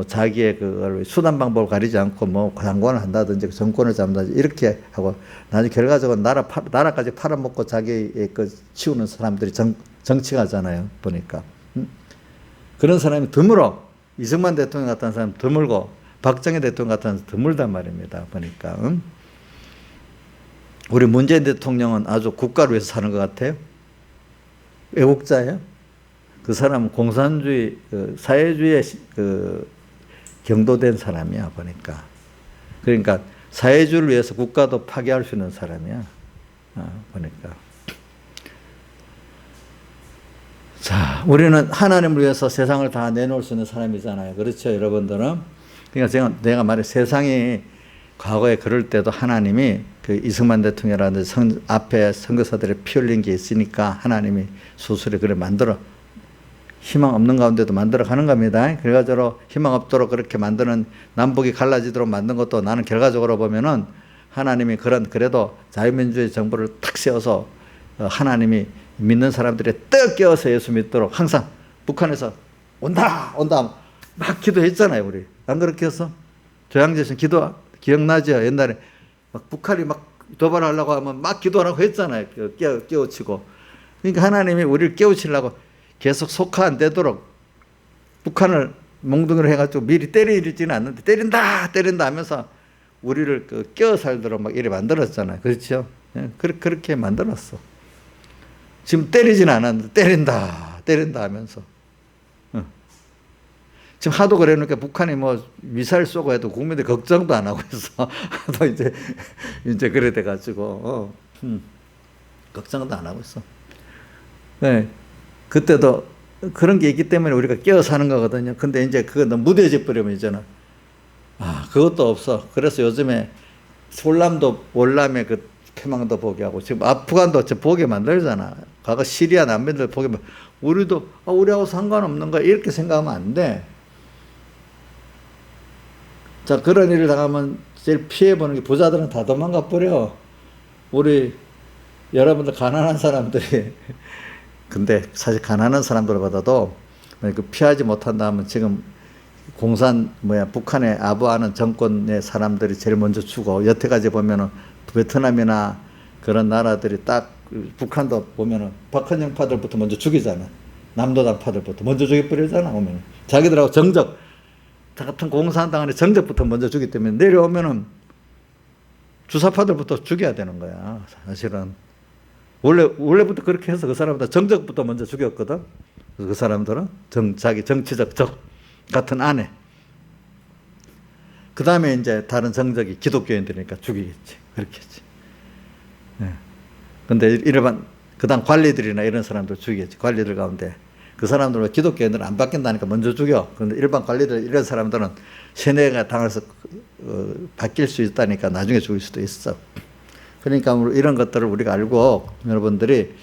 자기의 그걸 수단 방법을 가리지 않고 장관을 한다든지 정권을 잡는다든지 이렇게 하고 나중에 결과적으로 나라까지 팔아먹고 자기의 치우는 사람들이 정치가잖아요. 보니까. 그런 사람이 드물어. 이승만 대통령 같은 사람 드물고 박정희 대통령 같은 사람 드물단 말입니다. 보니까. 우리 문재인 대통령은 아주 국가를 위해서 사는 것 같아요. 애국자예요. 그 사람은 공산주의, 사회주의에 경도된 사람이야, 보니까. 그러니까 사회주의를 위해서 국가도 파괴할 수 있는 사람이야. 보니까. 자, 우리는 하나님을 위해서 세상을 다 내놓을 수 있는 사람이잖아요. 그렇죠, 여러분들은? 그러니까 내가 말해, 세상이 과거에 그럴 때도 하나님이 이승만 대통령이라든지 앞에 선교사들이 피 흘린 게 있으니까 하나님이 수술에 그래 만들어 희망 없는 가운데도 만들어 가는 겁니다. 결과적으로 희망 없도록 그렇게 만드는 남북이 갈라지도록 만든 것도 나는 결과적으로 보면은 하나님이 그래도 자유민주주의 정부를 탁 세워서 하나님이 믿는 사람들이 떡 깨어서 예수 믿도록 항상 북한에서 온다 막 기도했잖아요. 우리 안 그렇게 해서 조양제신 기도 기억나죠? 옛날에 북한이 도발하려고 하면 막 기도하라고 했잖아요. 깨우치고. 그러니까 하나님이 우리를 깨우치려고 계속 속화 안 되도록 북한을 몽둥이로 해가지고 미리 때리지는 않는데 때린다 하면서 우리를 깨어 살도록 이렇게 만들었잖아요. 그렇죠? 그렇게 만들었어. 지금 때리지는 않았는데 때린다 하면서 지금 하도 그래놓으니까 북한이 뭐 미사일 쏘고 해도 국민들이 걱정도 안 하고 있어. 하도 이제 그래 돼가지고, 걱정도 안 하고 있어. 네. 그때도 그런 게 있기 때문에 우리가 깨어 사는 거거든요. 근데 이제 그거 너무 무뎌져 버리면 이제는, 그것도 없어. 그래서 요즘에 월남에 그 패망도 보게 하고, 지금 아프간도 보게 만들잖아. 과거 시리아 난민들 보게 우리도, 우리하고 상관없는 거야. 이렇게 생각하면 안 돼. 자, 그런 일을 당하면 제일 피해보는 게 부자들은 다 도망가 버려. 우리, 여러분들 가난한 사람들이. 근데 사실 가난한 사람들보다도 그 피하지 못한다 하면 지금 북한에 아부하는 정권의 사람들이 제일 먼저 죽어. 여태까지 보면은 베트남이나 그런 나라들이 딱, 북한도 보면은 박헌영파들부터 먼저 죽이잖아. 남도당파들부터 먼저 죽여버리잖아, 오면. 자기들하고 정적, 같은 공산당 안에 정적부터 먼저 죽이기 때문에 내려오면은 주사파들부터 죽여야 되는 거야, 사실은. 원래부터 그렇게 해서 그 사람들 정적부터 먼저 죽였거든. 그 사람들은 자기 정치적 적 같은 아내. 그 다음에 이제 다른 정적이 기독교인들이니까 죽이겠지. 그렇게 했지. 네. 근데 일반, 그 다음 관리들이나 이런 사람들 죽이겠지. 관리들 가운데. 그 사람들은 기독교인들은 안 바뀐다니까 먼저 죽여. 그런데 일반 관리들, 이런 사람들은 세뇌가 당해서 바뀔 수 있다니까 나중에 죽일 수도 있어. 그러니까 이런 것들을 우리가 알고, 여러분들이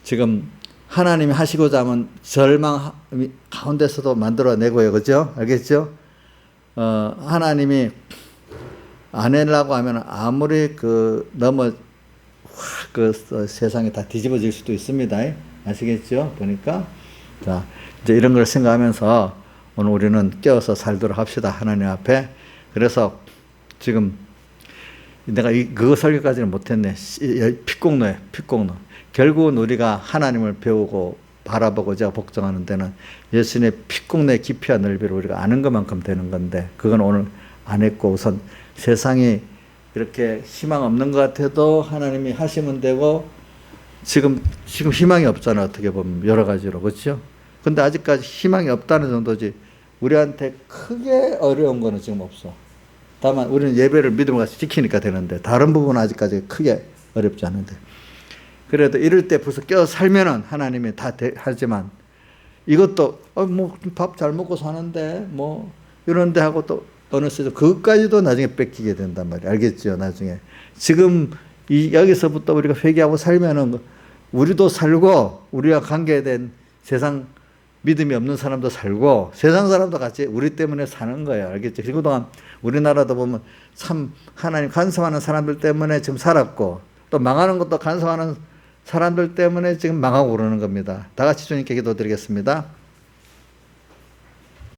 지금 하나님이 하시고자 하면 절망 가운데서도 만들어내고요. 그죠? 알겠죠? 하나님이 안 하려고 하면 아무리 세상이 다 뒤집어질 수도 있습니다. 아시겠죠? 보니까. 자, 이제 이런 걸 생각하면서 오늘 우리는 깨어서 살도록 합시다. 하나님 앞에. 그래서 지금 내가 그거 설교까지는 못했네. 핏공로에, 핏공로. 결국은 우리가 하나님을 배우고 바라보고자 복종하는 데는 예수님의 핏공로의 깊이와 넓이를 우리가 아는 것만큼 되는 건데, 그건 오늘 안 했고, 우선 세상이 이렇게 희망 없는 것 같아도 하나님이 하시면 되고, 지금 희망이 없잖아, 어떻게 보면. 여러 가지로. 그렇죠? 근데 아직까지 희망이 없다는 정도지, 우리한테 크게 어려운 거는 지금 없어. 다만 우리는 예배를 믿음으로 같이 지키니까 되는데, 다른 부분은 아직까지 크게 어렵지 않은데. 그래도 이럴 때 벌써 껴 살면은 하나님이 다 하지만, 이것도 밥 잘 먹고 사는데 이런데 하고 또 어느 시점 그것까지도 나중에 뺏기게 된단 말이야. 알겠죠? 나중에. 지금 여기서부터 우리가 회개하고 살면은 우리도 살고, 우리와 관계된 세상 믿음이 없는 사람도 살고, 세상 사람도 같이 우리 때문에 사는 거예요. 알겠죠? 그동안 우리나라도 보면 참 하나님 간섭하는 사람들 때문에 지금 살았고, 또 망하는 것도 간섭하는 사람들 때문에 지금 망하고 그러는 겁니다. 다 같이 주님께 기도드리겠습니다.